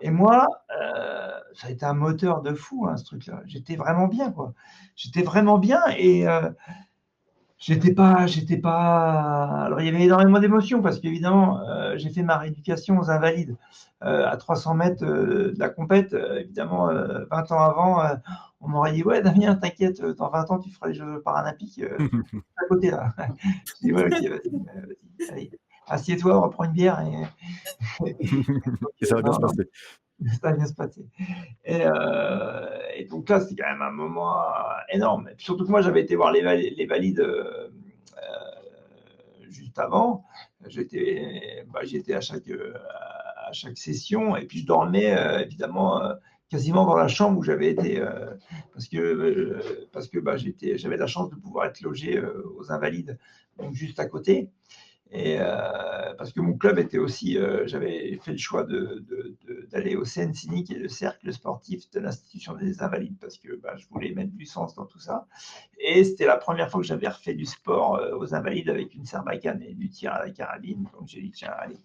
Et moi, ça a été un moteur de fou, hein, ce truc-là. J'étais vraiment bien, quoi. J'étais vraiment bien et j'étais pas. Alors, il y avait énormément d'émotions parce qu'évidemment, j'ai fait ma rééducation aux Invalides à 300 mètres de la compète. Évidemment, 20 ans avant, on m'aurait dit ouais, Damien, t'inquiète, dans 20 ans, tu feras les Jeux paralympiques à côté là. Je dis ouais, ok, vas-y, allez, assieds-toi, reprends une bière et Et ça va bien se passer. ça va bien se passer. Et donc là, c'était quand même un moment énorme. Et puis surtout que moi, j'avais été voir les valides juste avant. J'étais à chaque session et puis je dormais évidemment quasiment dans la chambre où j'avais été parce que j'avais la chance de pouvoir être logé aux Invalides, donc juste à côté. Et parce que mon club était aussi, j'avais fait le choix d'aller au CNCINI, qui est le cercle sportif de l'Institution des Invalides, parce que je voulais mettre du sens dans tout ça. Et c'était la première fois que j'avais refait du sport aux Invalides avec une serbacane et du tir à la carabine. Donc j'ai dit, tiens, allez,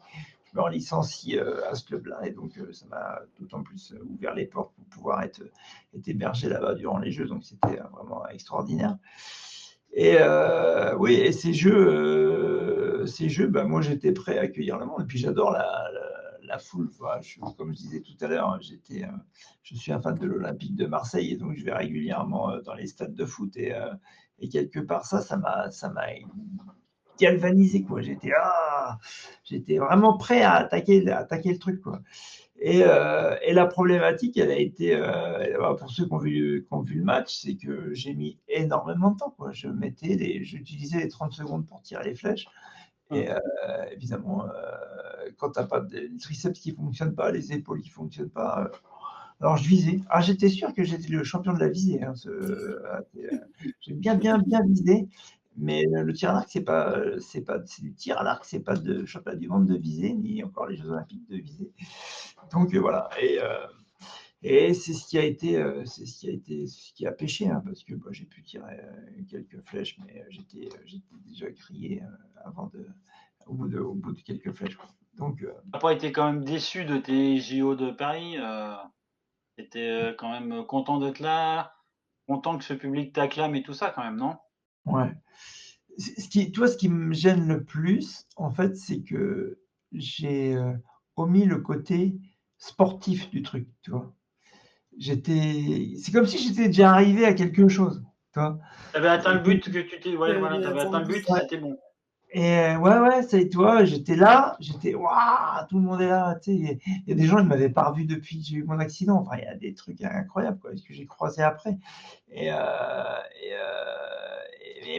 je me licencie à ce club-là. Et donc ça m'a d'autant plus ouvert les portes pour pouvoir être hébergé là-bas durant les Jeux. Donc c'était vraiment extraordinaire. Et oui, et ces jeux, moi j'étais prêt à accueillir le monde. Et puis j'adore la foule. Enfin, comme je disais tout à l'heure, je suis un fan de l'Olympique de Marseille et donc je vais régulièrement dans les stades de foot. Et quelque part, ça m'a galvanisé, quoi. J'étais vraiment prêt à attaquer le truc, quoi. Et la problématique, elle a été, pour ceux qui ont vu le match, c'est que j'ai mis énormément de temps, quoi. J'utilisais les 30 secondes pour tirer les flèches. Et évidemment, quand tu n'as pas de triceps qui ne fonctionnent pas, les épaules qui ne fonctionnent pas, alors je visais. Ah, j'étais sûr que j'étais le champion de la visée. Hein, j'ai bien visé. Mais le tir à l'arc, c'est du tir à l'arc, c'est pas de championnat du monde de visée, ni encore les Jeux Olympiques de visée. Donc voilà. Et c'est ce qui a pêché, hein, parce que j'ai pu tirer quelques flèches, mais j'étais déjà crié au bout de quelques flèches, quoi. Donc Tu n'as pas été quand même déçu de tes JO de Paris. Tu étais quand même content d'être là, content que ce public t'acclame et tout ça quand même, non? ouais. Ce qui me gêne le plus, en fait, c'est que j'ai omis le côté sportif du truc, tu vois. C'est comme si j'étais déjà arrivé à quelque chose, tu vois. Tu avais atteint le but que tu t'es. Ouais, voilà, T'avais tu avais atteint le but, Ouais. c'était bon. Et ouais, c'est toi, j'étais là, waouh, tout le monde est là, tu sais. Il y a des gens, ils ne m'avaient pas revu depuis que j'ai eu mon accident. Enfin, il y a des trucs incroyables, quoi, ce que j'ai croisé après. Et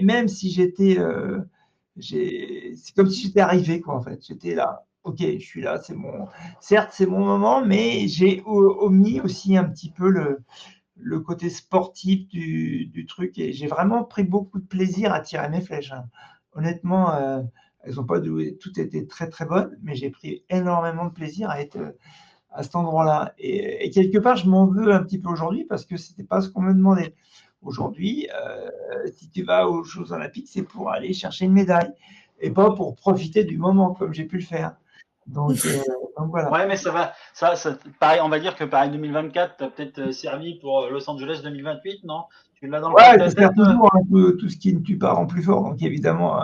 même si c'est comme si j'étais arrivé, quoi, en fait. J'étais là. Ok, je suis là, certes, c'est mon moment, mais j'ai omis aussi un petit peu le côté sportif du truc. Et j'ai vraiment pris beaucoup de plaisir à tirer mes flèches, hein. Honnêtement, elles ont pas toutes été très très bonnes, mais j'ai pris énormément de plaisir à être à cet endroit-là. Et quelque part, je m'en veux un petit peu aujourd'hui parce que c'était pas ce qu'on me demandait. Aujourd'hui, si tu vas aux Jeux Olympiques, c'est pour aller chercher une médaille et pas pour profiter du moment comme j'ai pu le faire. Donc voilà. Ouais, mais ça pareil, on va dire que Paris 2024, tu as peut-être servi pour Los Angeles 2028, non? Tu l'as dans le coin de ta J'espère tête? toujours tout ce qui ne tue pas rend plus fort. Donc évidemment,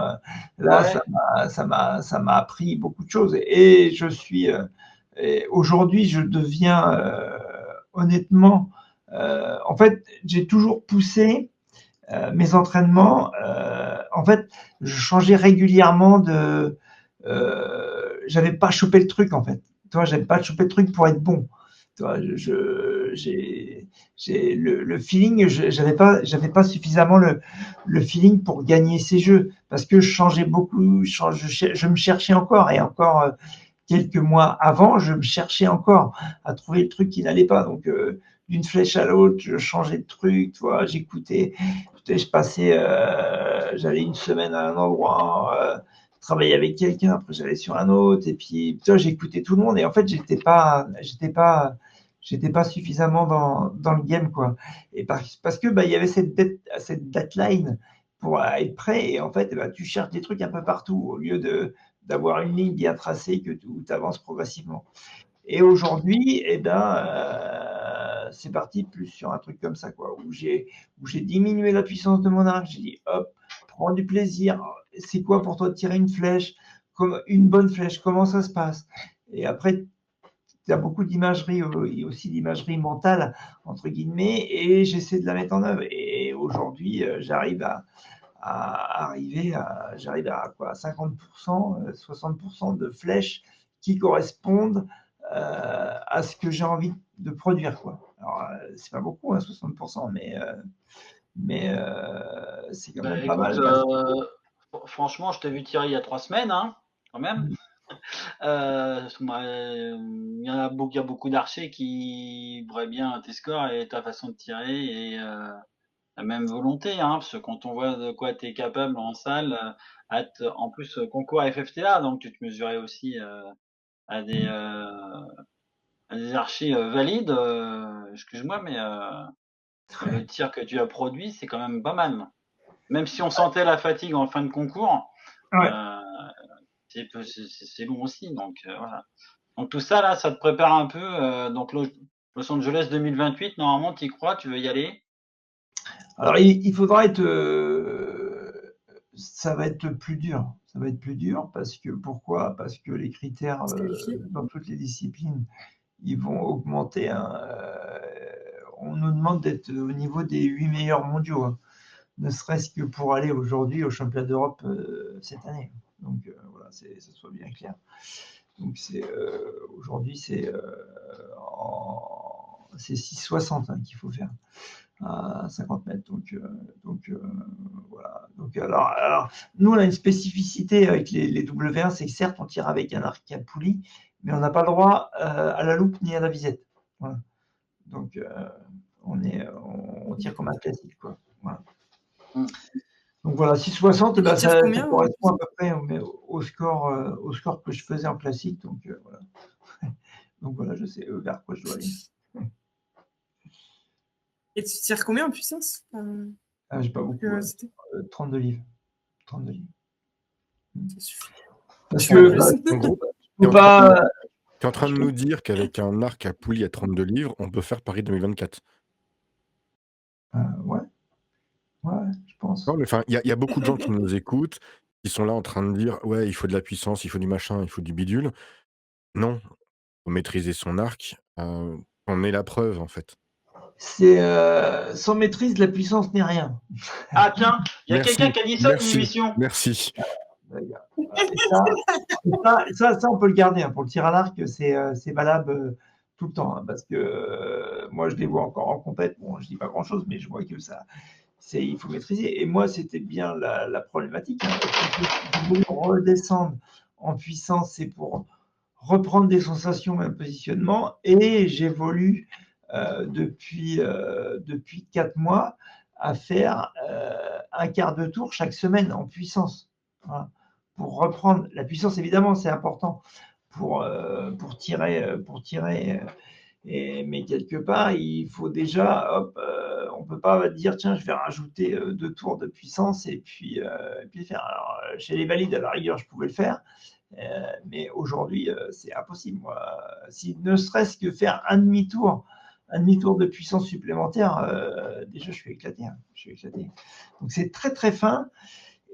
là, Ouais. ça m'a appris beaucoup de choses. Et aujourd'hui, je deviens honnêtement, en fait, j'ai toujours poussé mes entraînements. En fait, je changeais régulièrement j'avais pas chopé le truc, en fait. Tu vois, j'avais pas chopé le truc pour être bon. Tu vois, j'ai le feeling, j'avais pas suffisamment le feeling pour gagner ces jeux parce que je changeais beaucoup, je me cherchais encore et encore quelques mois avant, je me cherchais encore à trouver le truc qui n'allait pas. Donc, d'une flèche à l'autre, je changeais de truc, tu vois, j'écoutais, j'allais une semaine à un endroit, travailler avec quelqu'un, après j'allais sur un autre, et puis, tu vois, j'écoutais tout le monde, et en fait, j'étais pas suffisamment dans le game, quoi. Et parce que, il y avait cette deadline pour être prêt, et en fait, tu cherches des trucs un peu partout, au lieu d'avoir une ligne bien tracée où tu avances progressivement. Et aujourd'hui, c'est parti plus sur un truc comme ça, quoi, où j'ai diminué la puissance de mon arc. J'ai dit, hop, prends du plaisir. C'est quoi pour toi de tirer une flèche, comme une bonne flèche? Comment ça se passe? Et après, il y a beaucoup d'imagerie, et aussi d'imagerie mentale, entre guillemets, et j'essaie de la mettre en œuvre. Et aujourd'hui, j'arrive à quoi, 50%, 60% de flèches qui correspondent à ce que j'ai envie de produire, quoi. Alors, c'est pas beaucoup, 60%, mais c'est quand même pas Écoute, mal. franchement, je t'ai vu tirer il y a 3 semaines, hein, quand même. Il y a beaucoup d'archers qui voient bien tes scores et ta façon de tirer et la même volonté, hein, parce que quand on voit de quoi tu es capable en salle, en plus concours à FFTA, donc tu te mesurais aussi à des archers valides. Excuse-moi, mais le tir que tu as produit, c'est quand même pas mal. Même si on sentait la fatigue en fin de concours, Ouais. c'est long aussi. Donc voilà. Donc tout ça là, ça te prépare un peu. Donc Los Angeles 2028, normalement, tu y crois, tu veux y aller? Alors, il faudra être. Ça va être plus dur. Ça va être plus dur pourquoi? Parce que les critères dans toutes les disciplines, ils vont augmenter, hein. On nous demande d'être au niveau des 8 meilleurs mondiaux, hein, ne serait-ce que pour aller aujourd'hui au championnat d'Europe cette année. Donc voilà, ça soit bien clair. Donc aujourd'hui, c'est 6,60 qu'il faut faire à 50 mètres. Donc voilà. Donc alors, nous, on a une spécificité avec les W1, c'est que certes, on tire avec un arc à poulie, mais on n'a pas le droit à la loupe ni à la visette. Voilà. Donc on tire comme un classique, quoi. Voilà. Donc voilà, 6,60, ça correspond à peu près au score que je faisais en classique. Donc voilà. Donc voilà, je sais vers quoi je dois aller. Et tu tires combien en puissance? J'ai pas beaucoup. 32 livres. 32 livres. Ça suffit. Parce que, En gros, faut pas. tu es en train de nous dire qu'avec un arc à poulie à 32 livres, on peut faire Paris 2024. Ouais. Ouais, je pense. Non, mais enfin, il y a beaucoup de gens qui nous écoutent, qui sont là en train de dire ouais, il faut de la puissance, il faut du machin, il faut du bidule. Non, faut maîtriser son arc. On est la preuve en fait. C'est sans maîtrise, la puissance n'est rien. Ah tiens, il y a Merci, quelqu'un qui a dit ça d'une merci, émission. merci. Et ça, on peut le garder, hein. Pour le tir à l'arc, c'est valable tout le temps, hein, parce que moi, je les vois encore en compète. Bon, je dis pas grand-chose, mais je vois que ça, il faut maîtriser. Et moi, c'était bien la problématique, hein. Je voulais redescendre en puissance, c'est pour reprendre des sensations et un positionnement. Et j'évolue depuis 4 mois à faire un quart de tour chaque semaine en puissance. Voilà. Pour reprendre la puissance, évidemment, c'est important pour tirer. Mais quelque part, il faut déjà, hop, on ne peut pas dire, tiens, je vais rajouter 2 tours de puissance et puis faire. Alors, chez les valides, à la rigueur, je pouvais le faire. Mais aujourd'hui, c'est impossible. Moi, si ne serait-ce que faire un demi-tour de puissance supplémentaire, déjà, je suis éclaté, hein. Je suis éclaté. Donc, c'est très, très fin.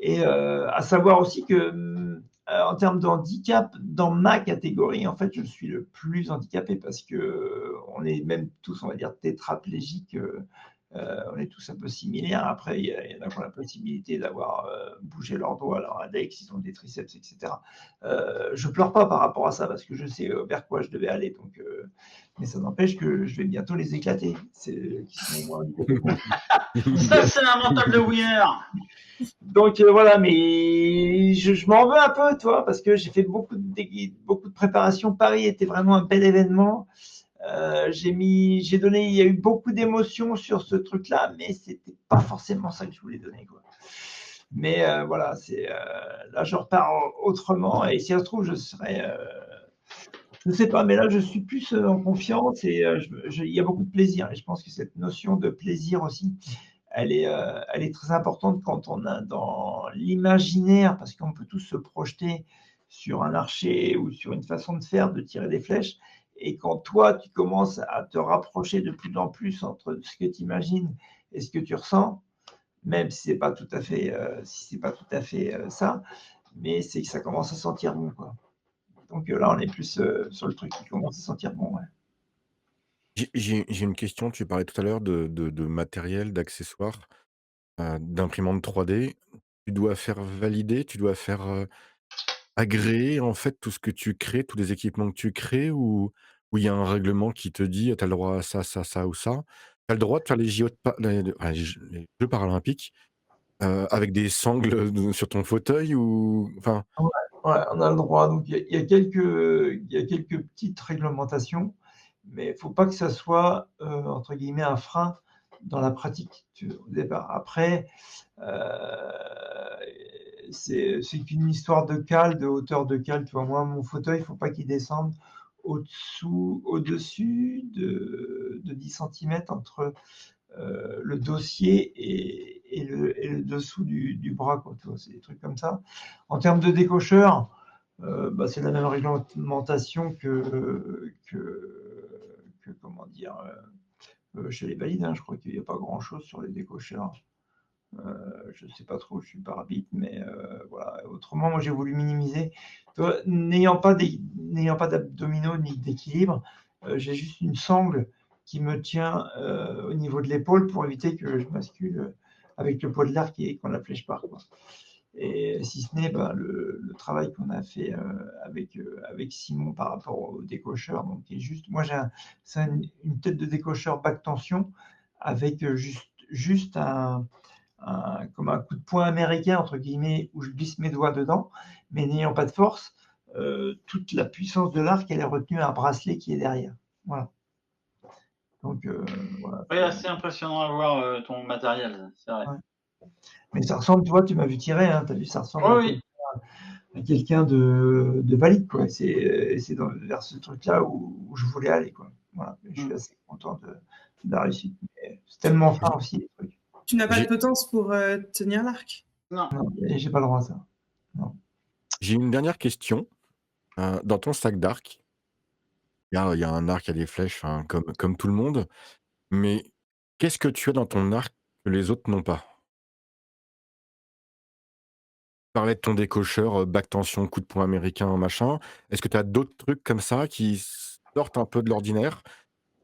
Et à savoir aussi que, en termes de handicap, dans ma catégorie, en fait, je suis le plus handicapé parce que on est même tous, on va dire, tétraplégiques On est tous un peu similaires. Après, il y en a qui ont la possibilité d'avoir bougé leurs doigts, leur index, ils ont des triceps, etc. Je pleure pas par rapport à ça parce que je sais vers quoi je devais aller. Donc, mais ça n'empêche que je vais bientôt les éclater. C'est qui sont moins handicapés que moi. Ça, c'est un mental de winner. Donc voilà, mais je m'en veux un peu, toi, parce que j'ai fait beaucoup de préparation. Paris était vraiment un bel événement. J'ai donné, il y a eu beaucoup d'émotions sur ce truc-là, mais c'était pas forcément ça que je voulais donner, quoi. Mais voilà, là je repars autrement, et si ça se trouve je serai, je sais pas, mais là je suis plus en confiance, et il y a beaucoup de plaisir, et je pense que cette notion de plaisir aussi, elle est très importante quand on a dans l'imaginaire, parce qu'on peut tous se projeter sur un archer ou sur une façon de faire, de tirer des flèches. Et quand toi, tu commences à te rapprocher de plus en plus entre ce que tu imagines et ce que tu ressens, même si c'est pas tout à fait, ça, mais c'est que ça commence à sentir bon, quoi. Donc là, on est plus sur le truc qui commence à sentir bon, ouais. J'ai une question. Tu parlais tout à l'heure de matériel, d'accessoires, d'imprimantes 3D. Tu dois faire valider, tu dois faire, agréer, en fait, tout ce que tu crées, tous les équipements que tu crées, ou il y a un règlement qui te dit: «Tu as le droit à ça, ça, ça ou ça»? Tu as le droit de faire les JO de pa les jeux paralympiques, avec des sangles, sur ton fauteuil, ou enfin? Ouais, ouais, on a le droit. Donc il y a quelques petites réglementations, mais il faut pas que ça soit, entre guillemets, «un frein» dans la pratique, au départ. Après, heu, c'est qu'une histoire de cale, de hauteur de cale. Tu vois? Moi, mon fauteuil, il faut pas qu'il descende au-dessus de 10 centimètres entre le dossier et le dessous du bras, quoi, tu vois? C'est des trucs comme ça. En termes de décocheur, bah, c'est la même réglementation que comment dire, chez les valides, hein. Je crois qu'il n'y a pas grand-chose sur les décocheurs. Je ne sais pas trop, je suis pas arbitre, mais voilà. Autrement, moi, j'ai voulu minimiser. Tu vois, n'ayant pas d'abdominaux ni d'équilibre, j'ai juste une sangle qui me tient au niveau de l'épaule pour éviter que je bascule avec le poids de l'arc et qu'on la flèche part, quoi. Et si ce n'est le travail qu'on a fait avec Simon par rapport au décocheur, donc qui est juste, moi c'est une tête de décocheur back tension avec juste comme un coup de poing américain, entre guillemets, où je glisse mes doigts dedans, mais n'ayant pas de force, toute la puissance de l'arc, elle est retenue à un bracelet qui est derrière. Voilà. Donc, voilà. Oui, assez impressionnant à voir ton matériel, c'est vrai. Ouais. Mais ça ressemble, tu vois, tu m'as vu tirer, hein, tu as vu, ça ressemble Oui, à quelqu'un de valide, quoi. C'est vers ce truc-là où je voulais aller, quoi. Voilà. Je suis assez content de la réussite. Mais c'est tellement fin aussi, les trucs. Tu n'as pas de J'ai potence pour tenir l'arc? non. Non, et j'ai pas le droit à ça. j'ai une dernière question. Dans ton sac d'arc, il y a un arc, il y a des flèches, enfin, comme tout le monde, mais qu'est-ce que tu as dans ton arc que les autres n'ont pas? Tu parlais de ton décocheur, back tension, coup de poing américain, machin. Est-ce que tu as d'autres trucs comme ça qui sortent un peu de l'ordinaire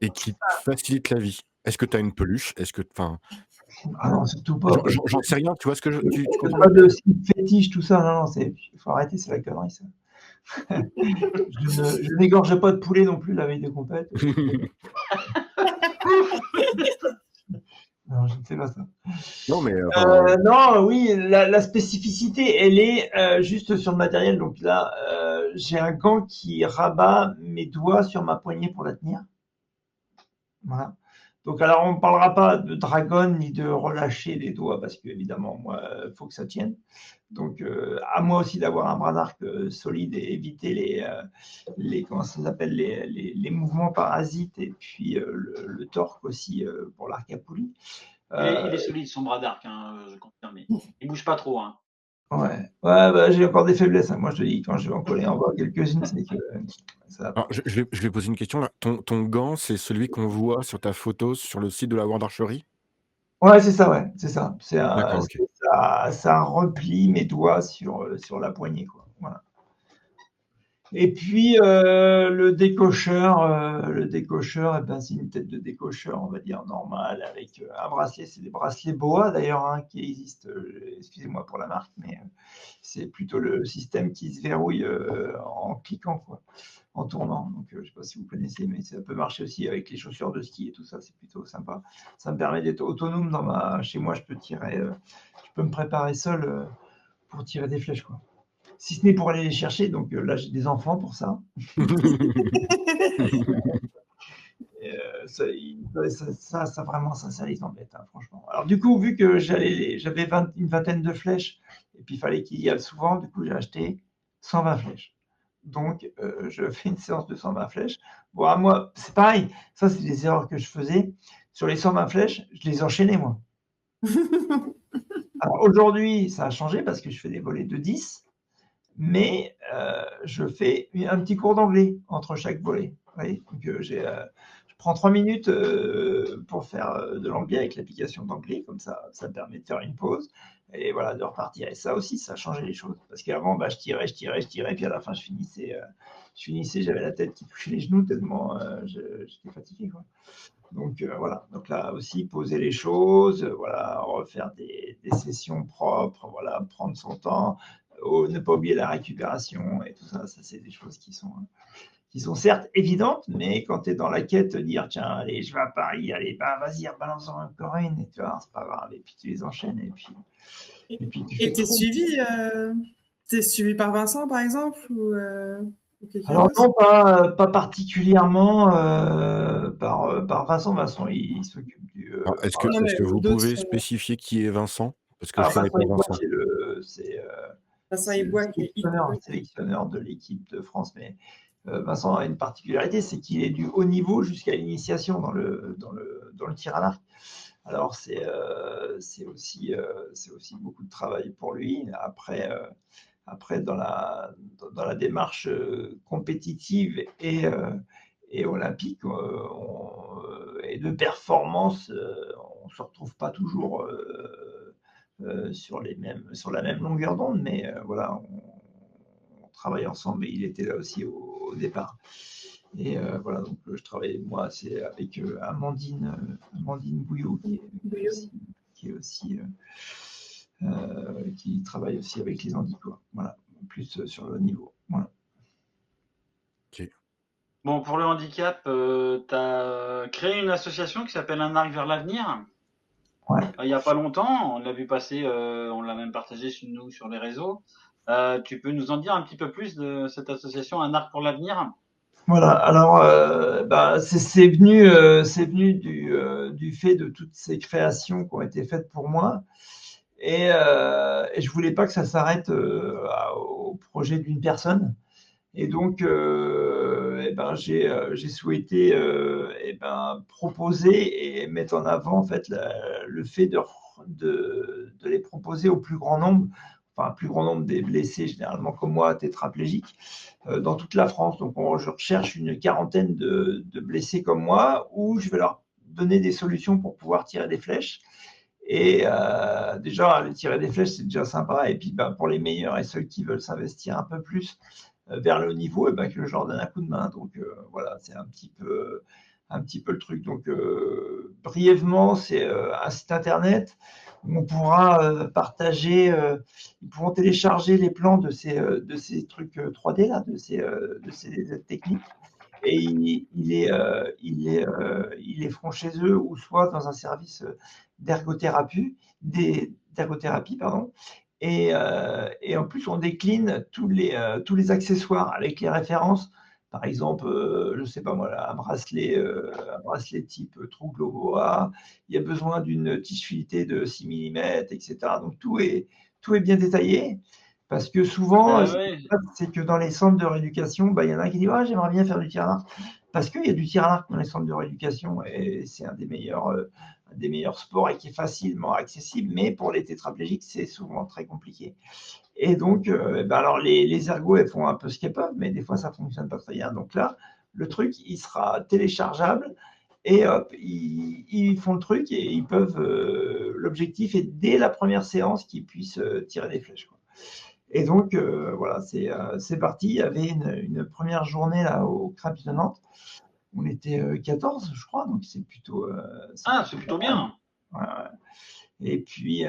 et qui te facilitent la vie? Est-ce que tu as une peluche? Est-ce que enfin, Ah non, surtout pas. j'en sais rien, tu vois ce que tu comprends? Pas de slip fétiche, tout ça. Non, non, il faut arrêter, c'est la connerie, ça. Je n'égorge pas de poulet non plus la veille de compète. Non, je ne sais pas ça. Non, mais Non, oui, la spécificité, elle est juste sur le matériel. Donc là, j'ai un gant qui rabat mes doigts sur ma poignée pour la tenir. Voilà. Donc, alors, on ne parlera pas de dragon ni de relâcher les doigts parce qu'évidemment, moi, il faut que ça tienne. Donc, à moi aussi d'avoir un bras d'arc solide et éviter comment ça s'appelle, les mouvements parasites, et puis le torque aussi pour l'arc à poulie. Il est solide son bras d'arc, hein, je confirme. Il bouge pas trop. Hein. Ouais, bah, j'ai encore des faiblesses, hein. Moi, je te dis, quand je vais en coller en voir quelques-unes, c'est que ça va pas. alors je vais poser une question là. Ton gant, c'est celui qu'on voit sur ta photo sur le site de la World Archery? Ouais, c'est ça, ouais, c'est ça. D'accord, OK. Ça replie mes doigts sur la poignée, quoi. Voilà. Et puis le décocheur, eh ben, c'est une tête de décocheur, on va dire normale, avec un bracelet. C'est des bracelets BOA d'ailleurs qui existent. Excusez-moi pour la marque, mais c'est plutôt le système qui se verrouille en cliquant, quoi, en tournant. Donc je ne sais pas si vous connaissez, mais ça peut marcher aussi avec les chaussures de ski et tout ça. C'est plutôt sympa. Ça me permet d'être autonome chez moi. Je peux me préparer seul pour tirer des flèches, quoi. Si ce n'est pour aller les chercher, donc là j'ai des enfants pour ça. Et, ça vraiment, ça les embête, hein, franchement. Alors du coup, vu que j'avais une vingtaine de flèches, et puis il fallait qu'il y aille souvent, du coup j'ai acheté 120 flèches. Donc je fais une séance de 120 flèches. Bon, à moi, c'est pareil, ça c'est des erreurs que je faisais. Sur les 120 flèches, je les enchaînais, moi. Alors aujourd'hui, ça a changé parce que je fais des volets de 10. Mais je fais un petit cours d'anglais entre chaque volet. Oui, donc, je prends 3 minutes pour faire de l'anglais avec l'application d'anglais, comme ça me permet de faire une pause et voilà, de repartir. Et ça aussi, ça a changé les choses. Parce qu'avant, je tirais, puis à la fin, je finissais, j'avais la tête qui touchait les genoux tellement j'étais fatigué, quoi. Donc voilà, donc là aussi, poser les choses, voilà, refaire des sessions propres, voilà, prendre son temps, ne pas oublier la récupération et tout ça, c'est des choses qui sont certes évidentes, mais quand tu es dans la quête, dire tiens, allez, je vais à Paris, allez, vas-y, balance-en encore une, et tu vois, c'est pas grave, et puis tu les enchaînes, et puis tu fais Et t'es suivi par Vincent, par exemple, ou quelqu'un Alors d'autre? non, pas particulièrement par Vincent. Vincent, il s'occupe du. Alors, Non, est-ce mais que vous d'autres. pouvez spécifier qui est Vincent? Parce que je Alors connais Vincent pas Ibois, Vincent. Vincent c'est le Ibois qui est sélectionneur de l'équipe de France. Mais Vincent a une particularité, c'est qu'il est du haut niveau jusqu'à l'initiation dans le tir à l'arc. Alors c'est aussi beaucoup de travail pour lui. Après dans la démarche compétitive et olympique et de performance, on ne se retrouve pas toujours sur la même longueur d'onde, mais voilà, on travaille ensemble et il était là aussi au départ. Et voilà, donc je travaille, moi, c'est avec Amandine Bouillot, qui travaille aussi avec les handicapés. Voilà, plus sur le niveau. Voilà. Ok. Bon, pour le handicap, tu as créé une association qui s'appelle Un arc vers l'avenir. Ouais. Il n'y a pas longtemps, on l'a vu passer, on l'a même partagé sur les réseaux. Tu peux nous en dire un petit peu plus de cette association Un arc pour l'avenir? Voilà, alors c'est venu du fait de toutes ces créations qui ont été faites pour moi. Et je voulais pas que ça s'arrête au projet d'une personne. Et donc, j'ai souhaité proposer et mettre en avant en fait le fait de les proposer au plus grand nombre, enfin, plus grand nombre des blessés, généralement comme moi, tétraplégiques, dans toute la France. Donc, je recherche une quarantaine de blessés comme moi, où je vais leur donner des solutions pour pouvoir tirer des flèches. Et déjà, tirer des flèches, c'est déjà sympa. Et puis, pour les meilleurs et ceux qui veulent s'investir un peu plus vers le haut niveau, et que je leur donne un coup de main. Donc voilà, c'est un petit peu le truc. Donc brièvement, c'est un site internet où on pourra partager, ils pourront télécharger les plans de ces trucs 3D là, de ces techniques. Et ils les feront chez eux ou soit dans un service d'ergothérapie, pardon. Et en plus, on décline tous les accessoires avec les références. Par exemple, je ne sais pas moi, un bracelet type Truglo-Boa, il y a besoin d'une tige filetée de 6 mm, etc. Donc tout est bien détaillé. Parce que souvent, Oui. c'est que dans les centres de rééducation, il y en a qui disent « j'aimerais bien faire du tir à l'arc ». Parce qu'il y a du tir à l'arc dans les centres de rééducation et c'est un des meilleurs sports et qui est facilement accessible. Mais pour les tétraplégiques, c'est souvent très compliqué. Et donc, alors les ergos, elles font un peu ce qu'elles peuvent, mais des fois, ça ne fonctionne pas très bien. Donc là, le truc, il sera téléchargeable et hop, ils font le truc et ils peuvent. L'objectif est dès la première séance qu'ils puissent tirer des flèches, quoi. Et donc, voilà, c'est parti. Il y avait une première journée là, au Craps de Nantes. On était 14, je crois, donc c'est plutôt. Ah, c'est plutôt pas mal. bien. Ouais, ouais. Et puis,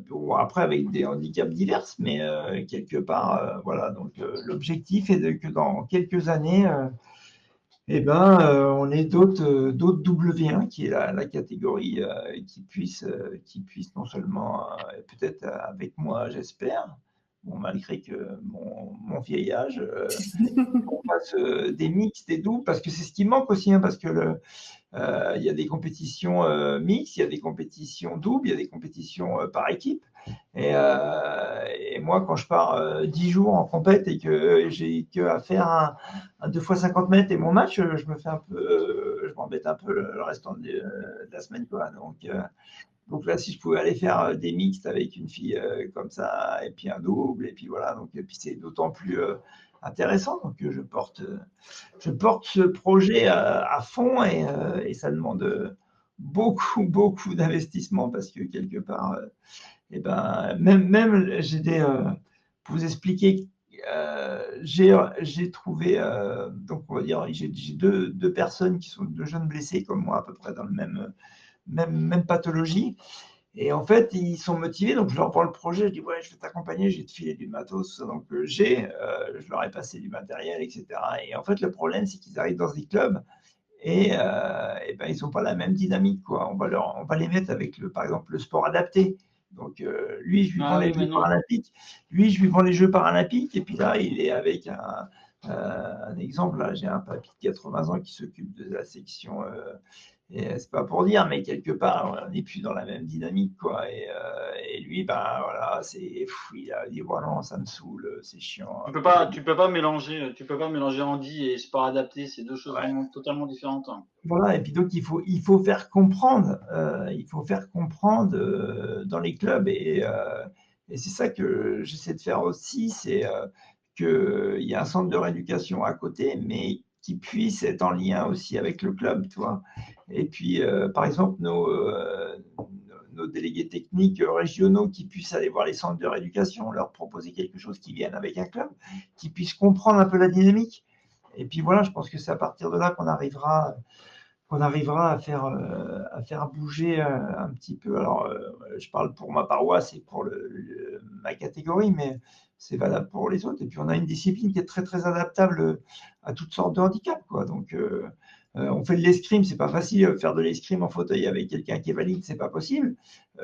bon, après, avec des handicaps divers, mais quelque part, voilà. Donc, l'objectif est que dans quelques années, eh ben, on ait d'autres W1, qui est la catégorie qui puisse non seulement, peut-être avec moi, j'espère, bon, malgré que mon vieil âge, qu'on fasse des mix, des doubles, parce que c'est ce qui manque aussi, hein, parce que il y a des compétitions mixtes, il y a des compétitions doubles, il y a des compétitions par équipe. Et moi, quand je pars 10 jours en compète et que j'ai que à faire un 2 fois 50 mètres et mon match, je me fais un peu, je m'embête un peu le restant de la semaine, quoi. Donc là, si je pouvais aller faire des mixtes avec une fille comme ça, et puis un double, et puis voilà, donc et puis c'est d'autant plus intéressant. Donc je porte ce projet à fond et ça demande beaucoup, beaucoup d'investissement parce que quelque part, et ben, même j'ai pour vous expliquer, j'ai trouvé, donc on va dire, j'ai deux personnes qui sont de jeunes blessés comme moi, à peu près dans le même pathologie. Et en fait, ils sont motivés, donc je leur prends le projet, je dis ouais, je vais t'accompagner, je vais te filer du matos, donc je leur ai passé du matériel, etc. Et en fait, le problème, c'est qu'ils arrivent dans des clubs et ben, ils n'ont pas la même dynamique, quoi. On va les mettre avec, par exemple, le sport adapté. Donc, lui, je lui vends Ah les oui, mais Jeux non. paralympiques. Lui, je lui vends les Jeux paralympiques. Et puis là, il est avec un exemple. Là, j'ai un papy de 80 ans qui s'occupe de la section. Et c'est pas pour dire, mais quelque part, on n'est plus dans la même dynamique, quoi. Et lui, ben voilà, il a dit voilà, non, ça me saoule, c'est chiant. Tu peux pas mélanger handi et sport adapté, c'est deux choses Ouais. vraiment totalement différentes. Voilà, et puis donc il faut faire comprendre, dans les clubs et c'est ça que j'essaie de faire aussi, c'est qu'il y a un centre de rééducation à côté, mais qui puisse être en lien aussi avec le club, tu vois. Et puis, par exemple, nos délégués techniques régionaux qui puissent aller voir les centres de rééducation, leur proposer quelque chose qui vienne avec un club, qui puissent comprendre un peu la dynamique. Et puis voilà, je pense que c'est à partir de là qu'on arrivera à faire bouger un petit peu. Alors, je parle pour ma paroisse et pour ma catégorie, mais c'est valable pour les autres. Et puis, on a une discipline qui est très, très adaptable à toutes sortes de handicaps, quoi. Donc, on fait de l'escrime, c'est pas facile. Faire de l'escrime en fauteuil avec quelqu'un qui est valide, c'est pas possible.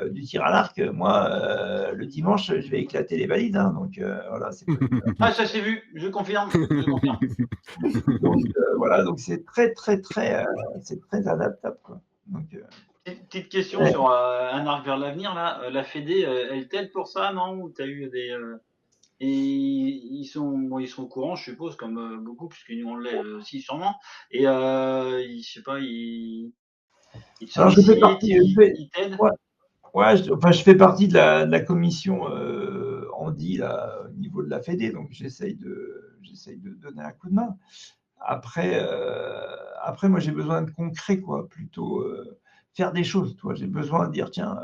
Du tir à l'arc, moi, le dimanche, je vais éclater les valides. Hein, donc, voilà, c'est pas Ah, ça c'est vu, je confirme, je confirme. donc, voilà, donc c'est très, très, très, c'est très adaptable, quoi. Donc, Petite question ouais. sur un arc vers l'avenir, là. La Fédé, elle t'aide pour ça, non? Ou t'as eu des. Et ils sont au courant, je suppose, comme beaucoup, puisque nous on l'est aussi sûrement. Et je sais pas, ils te Alors, je fais sollicitent, partie, ils t'aident. ouais, ouais, enfin, je fais partie de la commission Handi là, au niveau de la Fédé, donc j'essaye de donner un coup de main. Après, moi, j'ai besoin de concret, quoi, plutôt faire des choses. Toi, j'ai besoin de dire, tiens,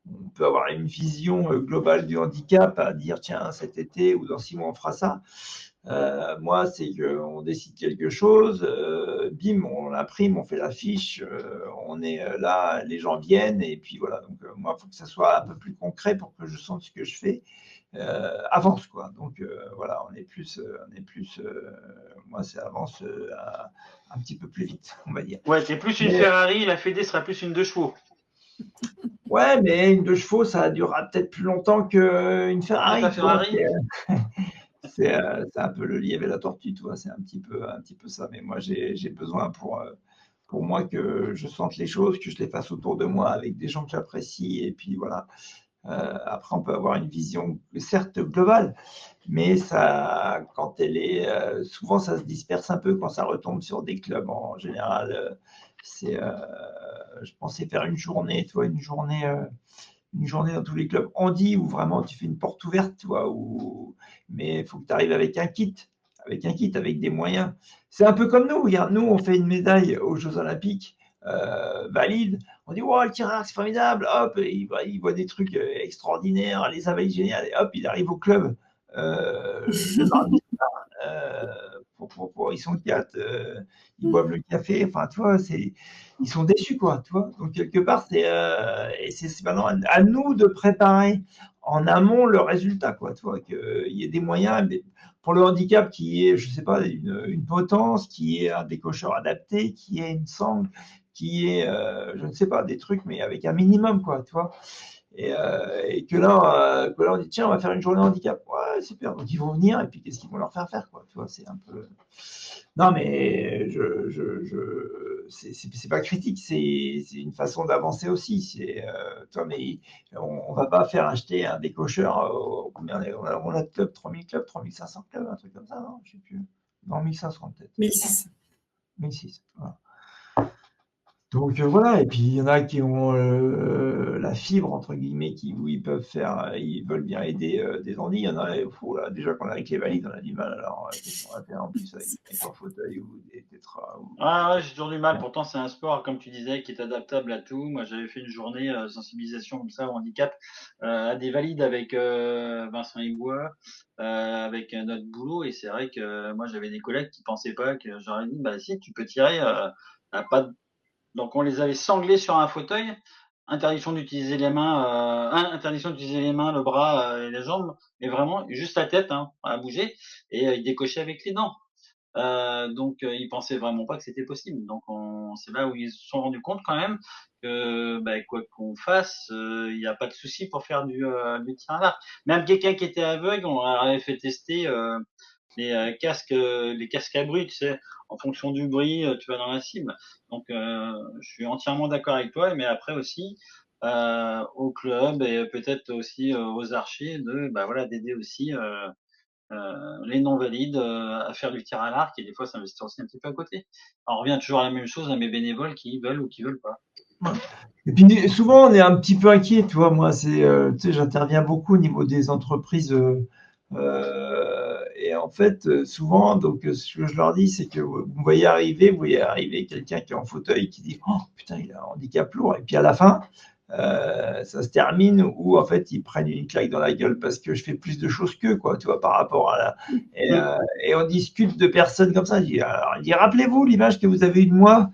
on peut avoir une vision globale du handicap, à dire, tiens, cet été ou dans 6 mois, on fera ça. Moi, c'est qu'on décide quelque chose, bim, on l'imprime, on fait l'affiche, on est là, les gens viennent, et puis voilà. Donc, moi, il faut que ça soit un peu plus concret pour que je sente ce que je fais avance, quoi. Donc, voilà, moi, ça avance un petit peu plus vite, on va dire. Ouais, t'es plus une Mais, Ferrari, la Fédé sera plus une 2 chevaux. ouais, mais une 2 chevaux, ça durera peut-être plus longtemps qu'une Ah, ta Ferrari, tu vois. Ferrari? C'est un peu le lièvre et la tortue, tu vois. C'est un petit peu ça. Mais moi, j'ai besoin pour moi que je sente les choses, que je les fasse autour de moi avec des gens que j'apprécie. Et puis voilà. Après, on peut avoir une vision certes globale, mais ça, quand elle est, souvent, ça se disperse un peu quand ça retombe sur des clubs en général. Je pensais faire une journée, tu vois, une journée dans tous les clubs handi où vraiment tu fais une porte ouverte, tu vois, mais il faut que tu arrives avec des moyens. C'est un peu comme nous, regarde, nous on fait une médaille aux Jeux Olympiques valide, on dit ouais, le tir à l'arc c'est formidable, hop, il voit des trucs extraordinaires, les invalides géniales, et hop, il arrive au club le mardi soir, ils sont 4, ils boivent le café, enfin tu vois, ils sont déçus quoi, tu vois. Donc quelque part c'est maintenant à nous de préparer en amont le résultat quoi, tu vois, qu'il y ait des moyens. Mais pour le handicap qui est, je sais pas, une potence, qui est un décocheur adapté, qui est une sangle, qui est, je ne sais pas, des trucs, mais avec un minimum, quoi, tu vois. Et que là, on dit, tiens, on va faire une journée handicap. Ouais, super. Donc, ils vont venir, et puis qu'est-ce qu'ils vont leur faire, quoi, tu vois, c'est un peu... Non, mais c'est pas critique, c'est une façon d'avancer aussi. Toi, mais on va pas faire acheter un décocheur. Combien on a de clubs, 3000 clubs, 3500 clubs, un truc comme ça, non? Je sais plus. Non, 1500 peut-être. 1006. 1006. Voilà. Donc voilà, et puis il y en a qui ont la fibre entre guillemets, où ils peuvent faire, ils veulent bien aider des handis. Il y en a, là, déjà qu'on a avec les valides, on a du mal. Alors qu'est-ce qu'on va faire en plus avec des mecs en fauteuil ou des tétras Ouais, j'ai toujours du mal. Pourtant, c'est un sport, comme tu disais, qui est adaptable à tout. Moi, j'avais fait une journée sensibilisation comme ça au handicap à des valides avec Vincent Higuois, avec notre boulot. Et c'est vrai que moi, j'avais des collègues qui pensaient pas que j'aurais dit, bah si, tu peux tirer. Pas de... Donc, on les avait sanglés sur un fauteuil. Interdiction d'utiliser les mains, interdiction d'utiliser les mains, le bras et les jambes, mais vraiment juste la tête à bouger. Et ils décochaient avec les dents. Donc ils pensaient vraiment pas que c'était possible. Donc c'est là où ils se sont rendus compte quand même que quoi qu'on fasse, il n'y a pas de souci pour faire du tir à l'arc. Même quelqu'un qui était aveugle, on leur avait fait tester les casques à bruit, tu sais, en fonction du bruit, tu vas dans la cible. Donc je suis entièrement d'accord avec toi, mais après aussi au club et peut-être aussi aux archers d'aider aussi les non-valides à faire du tir à l'arc et des fois s'investir aussi un petit peu à côté. On revient toujours à la même chose à mes bénévoles qui veulent ou qui veulent pas. Et puis souvent on est un petit peu inquiet, tu vois. Moi, tu sais, j'interviens beaucoup au niveau des entreprises et en fait souvent, donc ce que je leur dis, c'est que vous voyez arriver quelqu'un qui est en fauteuil qui dit oh putain, il a un handicap lourd, et puis à la fin ça se termine où en fait ils prennent une claque dans la gueule parce que je fais plus de choses qu'eux, quoi, tu vois, par rapport à et on discute de personnes comme ça. Il dit rappelez-vous l'image que vous avez eue de moi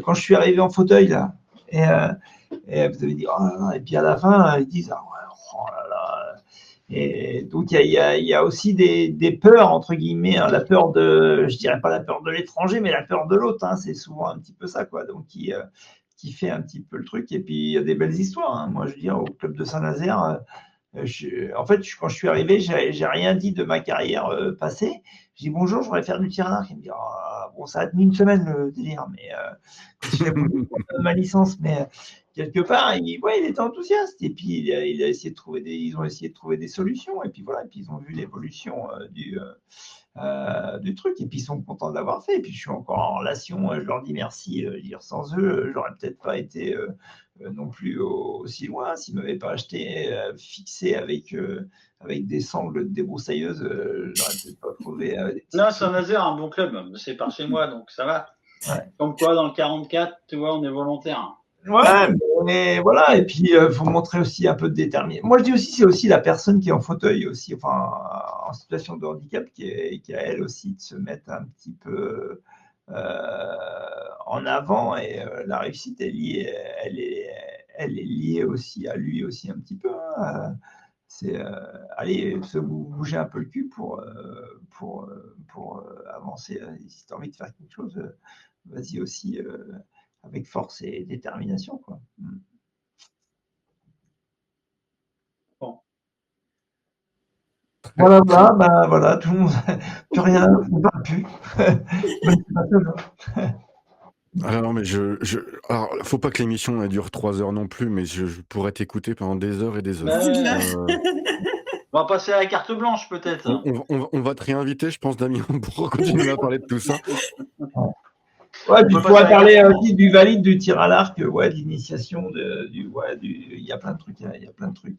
quand je suis arrivé en fauteuil là, et vous avez dit oh là là, et puis à la fin ils disent ah ouais, oh là là. Et donc il y a aussi des peurs entre guillemets, la peur de, je dirais pas la peur de l'étranger, mais la peur de l'autre, c'est souvent un petit peu ça, quoi. Donc qui fait un petit peu le truc. Et puis il y a des belles histoires. Moi, je veux dire, au club de Saint-Nazaire, en fait, quand je suis arrivé, j'ai rien dit de ma carrière passée. Je dis bonjour, je voudrais faire du tir à l'arc. Il me dit bon, ça a tenu une semaine le délire, mais quand il a voulu ma licence, mais quelque part, il était enthousiaste. Et puis il a essayé de trouver ils ont essayé de trouver des solutions. Et puis voilà, et puis ils ont vu l'évolution du truc, et puis ils sont contents de l'avoir fait, et puis je suis encore en relation, je leur dis merci, dire sans eux j'aurais peut-être pas été non plus aussi loin s'ils m'avaient pas acheté fixé avec des sangles débroussailleuses, j'aurais peut-être pas trouvé Non, Saint-Nazaire, un bon club, c'est par chez moi, donc ça va. Ouais. Comme quoi, dans le 44, tu vois, on est volontaire. Ouais, mais voilà, et puis il faut montrer aussi un peu de détermination. Moi je dis aussi, c'est aussi la personne qui est en fauteuil aussi, enfin en situation de handicap, qui a elle aussi de se mettre un petit peu en avant, et la réussite elle est liée aussi à lui aussi un petit peu. C'est allez, se bouger un peu le cul pour avancer. Si tu as envie de faire quelque chose, vas-y aussi avec force et détermination, quoi. Bon. Voilà, voilà, tout le monde, plus rien, on ne parle plus. Alors, mais alors, faut pas que l'émission elle dure 3 heures non plus, mais je pourrais t'écouter pendant des heures et des heures. On va passer à la carte blanche, peut-être. On va te réinviter, je pense, Damien, pour continuer à parler de tout ça. Ouais, puis il faudrait parler aussi du valide, du tir à l'arc, de l'initiation, il y a plein de trucs,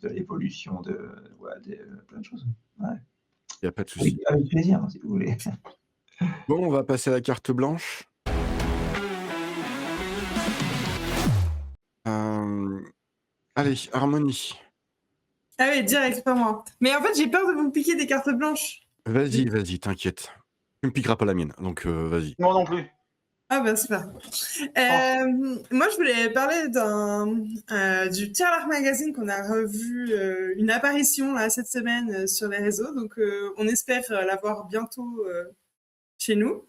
de l'évolution, plein de choses. Ouais. Il n'y a pas de souci. Avec plaisir, si vous voulez. Bon, on va passer à la carte blanche. Allez, Harmonie. Ah oui, direct, pas moi. Mais en fait, j'ai peur de vous piquer des cartes blanches. Vas-y, t'inquiète. Tu me piqueras pas la mienne, donc vas-y. Moi non plus. Ah bah super. Moi, je voulais parler du Tir à l'Arc Magazine qu'on a revu une apparition là, cette semaine sur les réseaux. Donc, on espère l'avoir bientôt chez nous.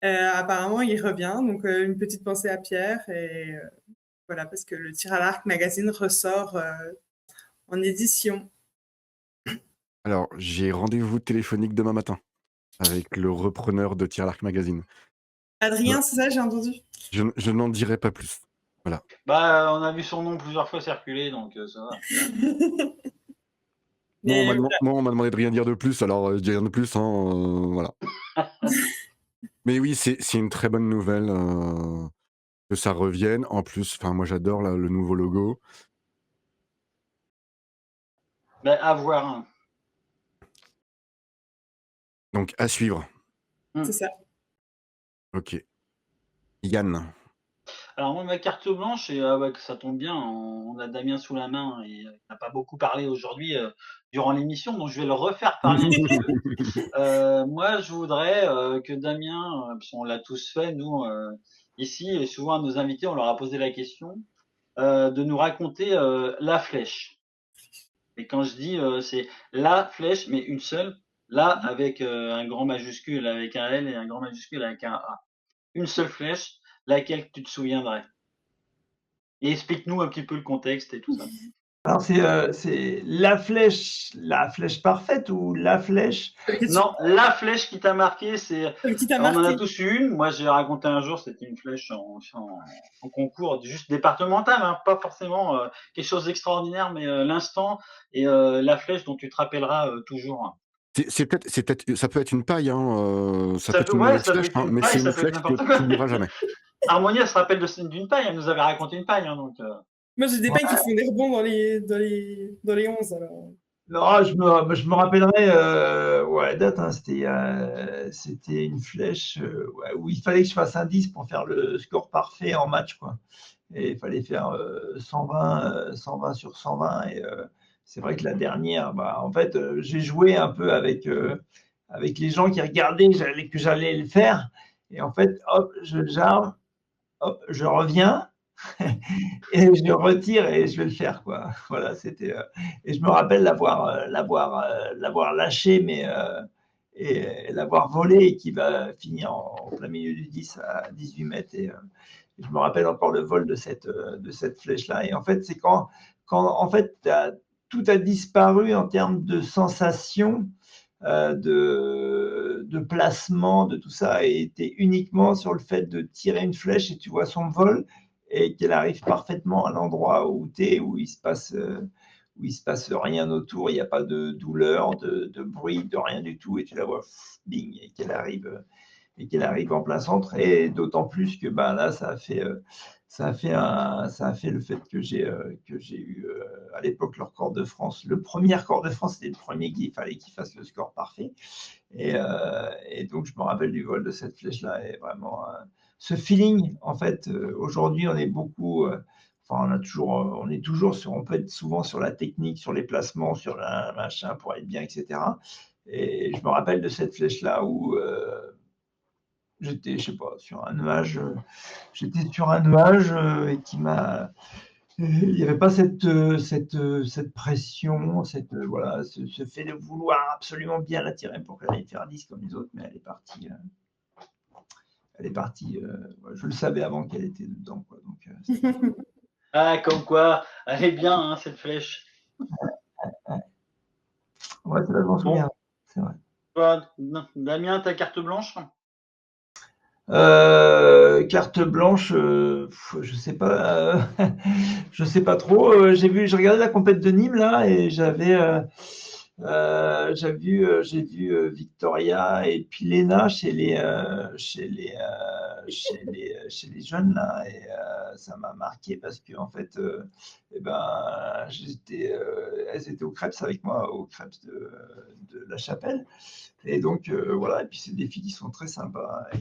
Apparemment, il revient. Donc, une petite pensée à Pierre. Et voilà, parce que le Tir à l'Arc Magazine ressort en édition. Alors, j'ai rendez-vous téléphonique demain matin avec le repreneur de Tir à l'Arc Magazine. Adrien, c'est ça, j'ai entendu. Je n'en dirai pas plus. Voilà. Bah, on a vu son nom plusieurs fois circuler, donc ça va. Mais Moi, on m'a demandé de rien dire de plus, alors je dis rien de plus, hein, voilà. Mais oui, c'est une très bonne nouvelle que ça revienne. En plus, moi j'adore le nouveau logo. Bah, à voir. Hein. Donc à suivre. c'est ça. Ok. Yann. Alors moi, ma carte blanche, et ça tombe bien, on a Damien sous la main et il n'a pas beaucoup parlé aujourd'hui durant l'émission, donc je vais le refaire parler un petit peu. Moi, je voudrais que Damien, parce qu'on l'a tous fait, nous, ici, et souvent à nos invités, on leur a posé la question, de nous raconter la flèche. Et quand je dis, c'est la flèche, mais une seule, là avec un grand majuscule avec un L et un grand majuscule avec un A. Une seule flèche, laquelle tu te souviendrais. Et explique-nous un petit peu le contexte et tout ça. Alors, c'est la flèche parfaite ou la flèche? Non, la flèche qui t'a marqué, c'est. Qui t'a On en a marqué. tous eu une. Moi, j'ai raconté un jour, c'était une flèche en concours, juste départemental, hein, pas forcément quelque chose d'extraordinaire, mais l'instant et la flèche dont tu te rappelleras toujours. C'est peut-être, ça peut être une paille, hein, ça peut être une Ouais, mauvaise ça peut flèche, être hein, une mais paille, c'est ça une peut être flèche que n'importe quoi. tu n'oublieras jamais. Harmonia se rappelle d'une paille, elle nous avait raconté une paille, hein, donc. Moi, j'ai des pailles qui font des rebonds dans les 11. Alors. Non, je me rappellerai, la date, hein, c'était une flèche où il fallait que je fasse un 10 pour faire le score parfait en match, quoi. Et il fallait faire 120 sur 120. Et c'est vrai que la dernière, en fait, j'ai joué un peu avec les gens qui regardaient que j'allais le faire. Et en fait, hop, j'arme, hop, je reviens. Et je retire et je vais le faire, quoi. Voilà, c'était. Et je me rappelle l'avoir lâché, mais et l'avoir volé et qui va finir en plein milieu du 10 à 18 mètres. Et je me rappelle encore le vol de cette flèche-là. Et en fait, c'est quand en fait tout a disparu en termes de sensations, de placement, de tout ça, et était uniquement sur le fait de tirer une flèche et tu vois son vol et qu'elle arrive parfaitement à l'endroit où tu es, où il se passe rien autour, il n'y a pas de douleur, de bruit, de rien du tout, et tu la vois, bing, et qu'elle arrive en plein centre. Et d'autant plus que là, ça a fait le fait que j'ai eu à l'époque le record de France. Le premier record de France, c'était le premier qu'il fallait qu'il fasse le score parfait. Et donc, je me rappelle du vol de cette flèche-là. Et vraiment, ce feeling, en fait, aujourd'hui, on est beaucoup. On est toujours on peut être souvent sur la technique, sur les placements, sur la machin pour être bien, etc. Et je me rappelle de cette flèche-là où j'étais, je sais pas, sur un nuage. J'étais sur un nuage et qui m'a. Il n'y avait pas cette pression, ce fait de vouloir absolument bien la tirer pour qu'elle aille faire 10 comme les autres, mais elle est partie. Je le savais avant qu'elle était dedans, quoi. Donc, Ah, comme quoi, elle est bien, hein, cette flèche. ouais, c'est là, je m'en souviens. C'est vrai. Toi, Damien, ta carte blanche? Carte blanche, je sais pas, je sais pas trop. J'ai regardé la compète de Nîmes là et j'avais J'ai vu Victoria et puis Léna chez les jeunes là, et ça m'a marqué parce que en fait, eh ben, elles étaient au Crêpes avec moi, au Crêpes de la Chapelle. Et donc voilà, et puis c'est des filles qui sont très sympas, et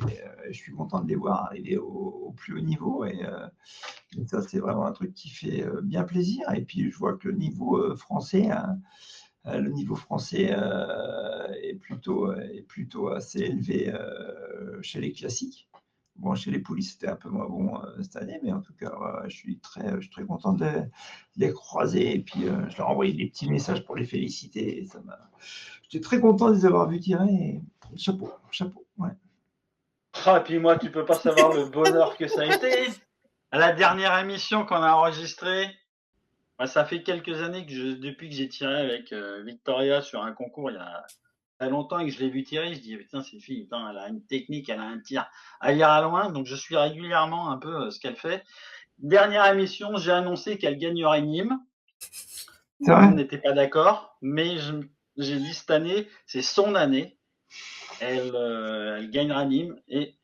je suis content de les voir arriver au plus haut niveau, et ça c'est vraiment un truc qui fait bien plaisir. Et puis je vois que le niveau français, hein, est plutôt assez élevé chez les classiques. Bon, chez les poulies, c'était un peu moins bon cette année, mais en tout cas, voilà, je suis très content de les croiser. Et puis, je leur ai envoyé des petits messages pour les féliciter. Et j'étais très content de les avoir vus tirer. Et chapeau, chapeau. Ouais. Ah, et puis moi, tu peux pas savoir le bonheur que ça a été. À la dernière émission qu'on a enregistrée, bah, ça fait quelques années depuis que j'ai tiré avec Victoria sur un concours il y a très longtemps et que je l'ai vu tirer, je dis putain, cette fille, putain, elle a une technique, elle a un tir à lire à loin, donc je suis régulièrement un peu ce qu'elle fait. Dernière émission, j'ai annoncé qu'elle gagnerait Nîmes. C'est Tout le monde vrai? n'était pas d'accord, mais j'ai dit cette année, c'est son année. Elle gagnera Nîmes et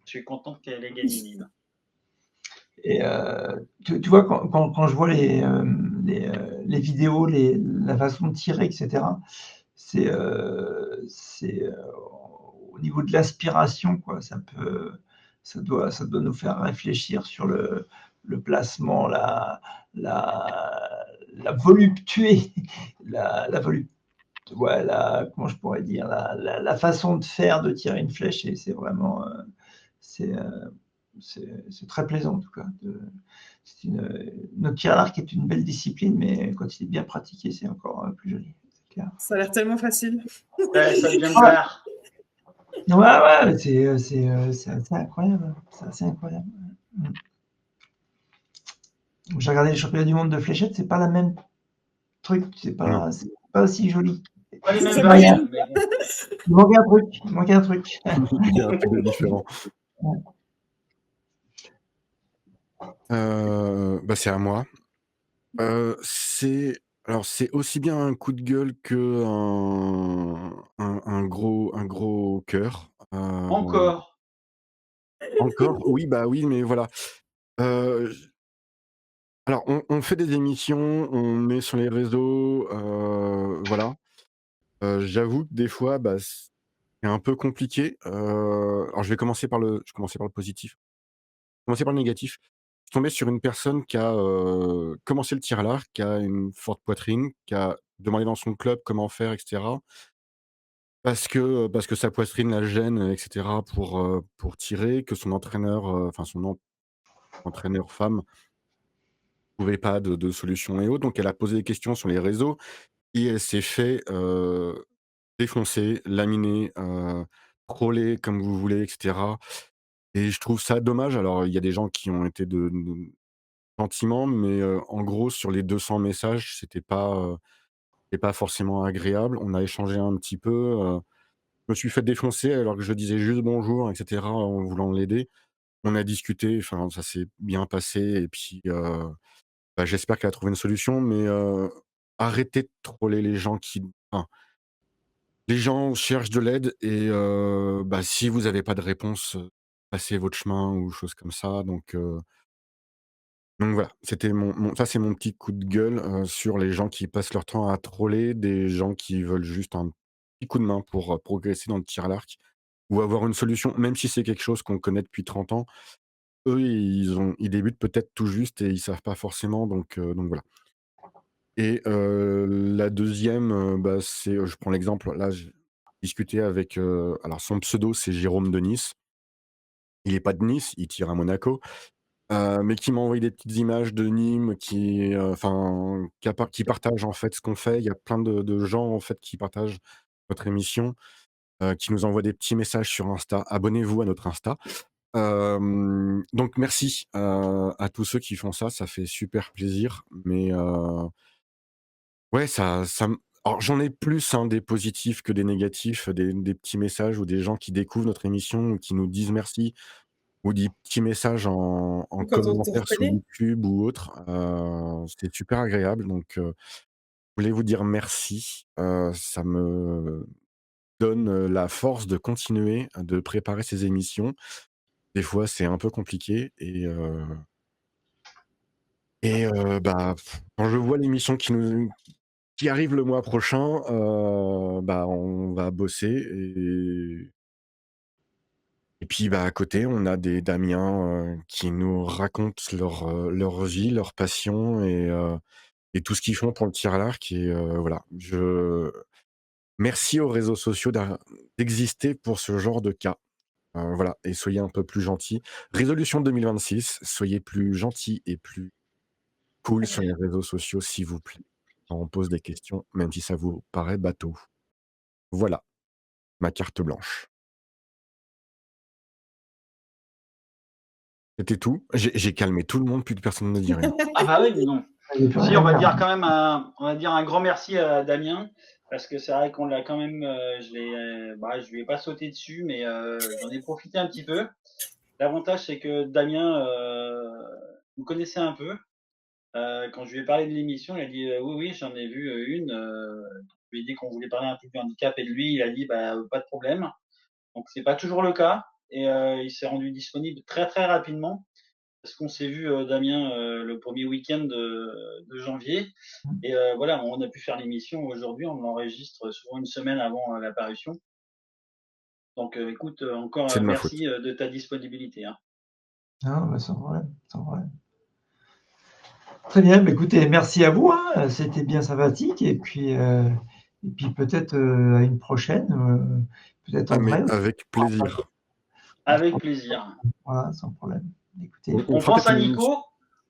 je suis content qu'elle ait gagné Nîmes. Et tu vois, quand je vois les vidéos, la façon de tirer, etc., c'est au niveau de l'aspiration, quoi. Ça doit nous faire réfléchir sur le placement, la voluptuée, la volupté, ouais, comment je pourrais dire, la façon de faire, de tirer une flèche, et c'est vraiment, c'est euh, c'est très plaisant en tout cas. Notre tir à l'arc est une belle discipline, mais quand il est bien pratiqué, c'est encore plus joli, c'est clair. Ça a l'air tellement facile. Ouais, ça devient Ouais, clair. ouais, c'est assez incroyable. C'est assez incroyable. Mm. J'ai regardé les championnats du monde de fléchettes, c'est pas la même truc, Non, c'est pas aussi joli. Pas les mêmes C'est Ouais, vrai. vagues, mais bon. il manquait un truc, il manquait un truc. il y a un truc de différent. Ouais. Bah, c'est à moi. Alors c'est aussi bien un coup de gueule que un gros cœur. Encore. Encore? Oui, bah, oui, mais voilà. J Alors on fait des émissions, on met sur les réseaux, voilà. J'avoue que des fois, bah, c'est un peu compliqué. Alors je vais commencer par le positif. Commencer par le négatif. Je suis tombé sur une personne qui a, commencé le tir à l'arc, qui a une forte poitrine, qui a demandé dans son club comment faire et cetera. Parce que sa poitrine la gêne et cetera pour tirer, que son entraîneur, enfin entraîneur femme trouvait pas de solution et autres. Donc elle a posé des questions sur les réseaux et elle s'est fait, défoncer, laminer, troller comme vous voulez et cetera, et je trouve ça dommage. Alors il y a des gens qui ont été de gentiment, mais en gros sur les 200 messages, c'était pas forcément agréable. On a échangé un petit peu, je me suis fait défoncer alors que je disais juste bonjour et cetera en voulant l'aider. On a discuté, enfin ça s'est bien passé et puis, bah, j'espère qu'elle a trouvé une solution, mais arrêtez de troller les gens les gens cherchent de l'aide et bah, si vous avez pas de réponse, passez votre chemin ou choses comme ça, donc voilà, c'était ça c'est mon petit coup de gueule, sur les gens qui passent leur temps à troller des gens qui veulent juste un petit coup de main pour, progresser dans le tir à l'arc ou avoir une solution, même si c'est quelque chose qu'on connaît depuis 30 ans. Eux, ils débutent peut-être tout juste et ils savent pas forcément, donc voilà. Et la deuxième, bah, je prends l'exemple, là, j'ai discuté avec, alors son pseudo, c'est Jérôme de Nice. Il est pas de Nice, il tire à Monaco, mais qui m'a envoyé des petites images de Nîmes, enfin, qui partage, en fait, ce qu'on fait. Il y a plein de gens, en fait, qui partagent notre émission, qui nous envoient des petits messages sur Insta. Abonnez-vous à notre Insta. Donc merci, à tous ceux qui font ça, ça fait super plaisir, mais ouais, ça me alors j'en ai plus, hein, des positifs que des négatifs, des petits messages ou des gens qui découvrent notre émission ou qui nous disent merci ou des petits messages en Quand on te commentaire sous reconnaît. YouTube ou autre, c'est super agréable, donc voulais vous dire merci. Ça me donne la force de continuer, de préparer ces émissions. Des fois, c'est un peu compliqué bah, quand je vois l'émission qui arrive le mois prochain, bah, on va bosser et puis, bah, à côté, on a des Damien, qui nous racontent leur vie, leur passion et tout ce qu'ils font pour le tir à l'arc voilà. Merci aux réseaux sociaux d'exister pour ce genre de cas. Voilà et soyez un peu plus gentils. Résolution 2026, soyez plus gentils et plus cool sur les réseaux sociaux, s'il vous plaît. Quand on pose des questions, même si ça vous paraît bateau. Voilà, ma carte blanche. C'était tout. J'ai calmé tout le monde, plus de personne ne dit rien. Ah bah oui, non. Il y a plus Si, rien on à va dire. dire quand même on va dire un grand merci à Damien, parce que c'est vrai qu'on l'a quand même, je lui ai pas sauté dessus, mais j'en ai profité un petit peu. L'avantage, c'est que Damien nous connaissait un peu. Quand je lui ai parlé de l'émission, il a dit oui, oui, j'en ai vu une. Je lui ai dit qu'on voulait parler un peu du handicap et de lui, il a dit bah, pas de problème. Donc c'est pas toujours le cas et il s'est rendu disponible très très rapidement parce qu'on s'est vu Damien le premier week-end de janvier et voilà, on a pu faire l'émission aujourd'hui, on l'enregistre souvent une semaine avant l'apparition. Donc écoute, encore C'est de ma faute. merci de ta disponibilité. Hein. Non, bah, sans problème, sans problème. Très bien, bah, écoutez, merci à vous, hein, c'était bien sympathique et puis peut-être à une prochaine, peut-être Ah en mais vrai. avec plaisir. Avec plaisir. Voilà, sans problème. Écoutez, On On fera pense peut-être à une émission. Nico.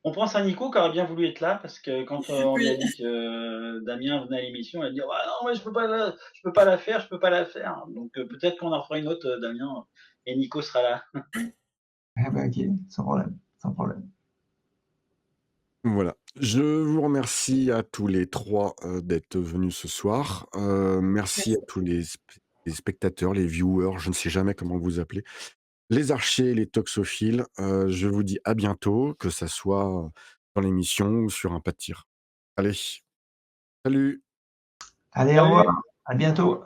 On pense à Nico qui aurait bien voulu être là parce que quand on lui a Oui. dit que Damien venait à l'émission, il a dit ah non mais je peux pas la faire, je peux pas la faire. Donc peut-être qu'on en fera une autre, Damien, et Nico sera là. ah bah, ok, sans problème, sans problème. Voilà. Je vous remercie à tous les 3 d'être venus ce soir. Merci à tous les spectateurs, les viewers, je ne sais jamais comment vous appelez, les archers, les toxophiles. Je vous dis à bientôt, que ça soit dans l'émission ou sur un pas de tir. Allez, salut! Allez, au revoir, Salut. à bientôt.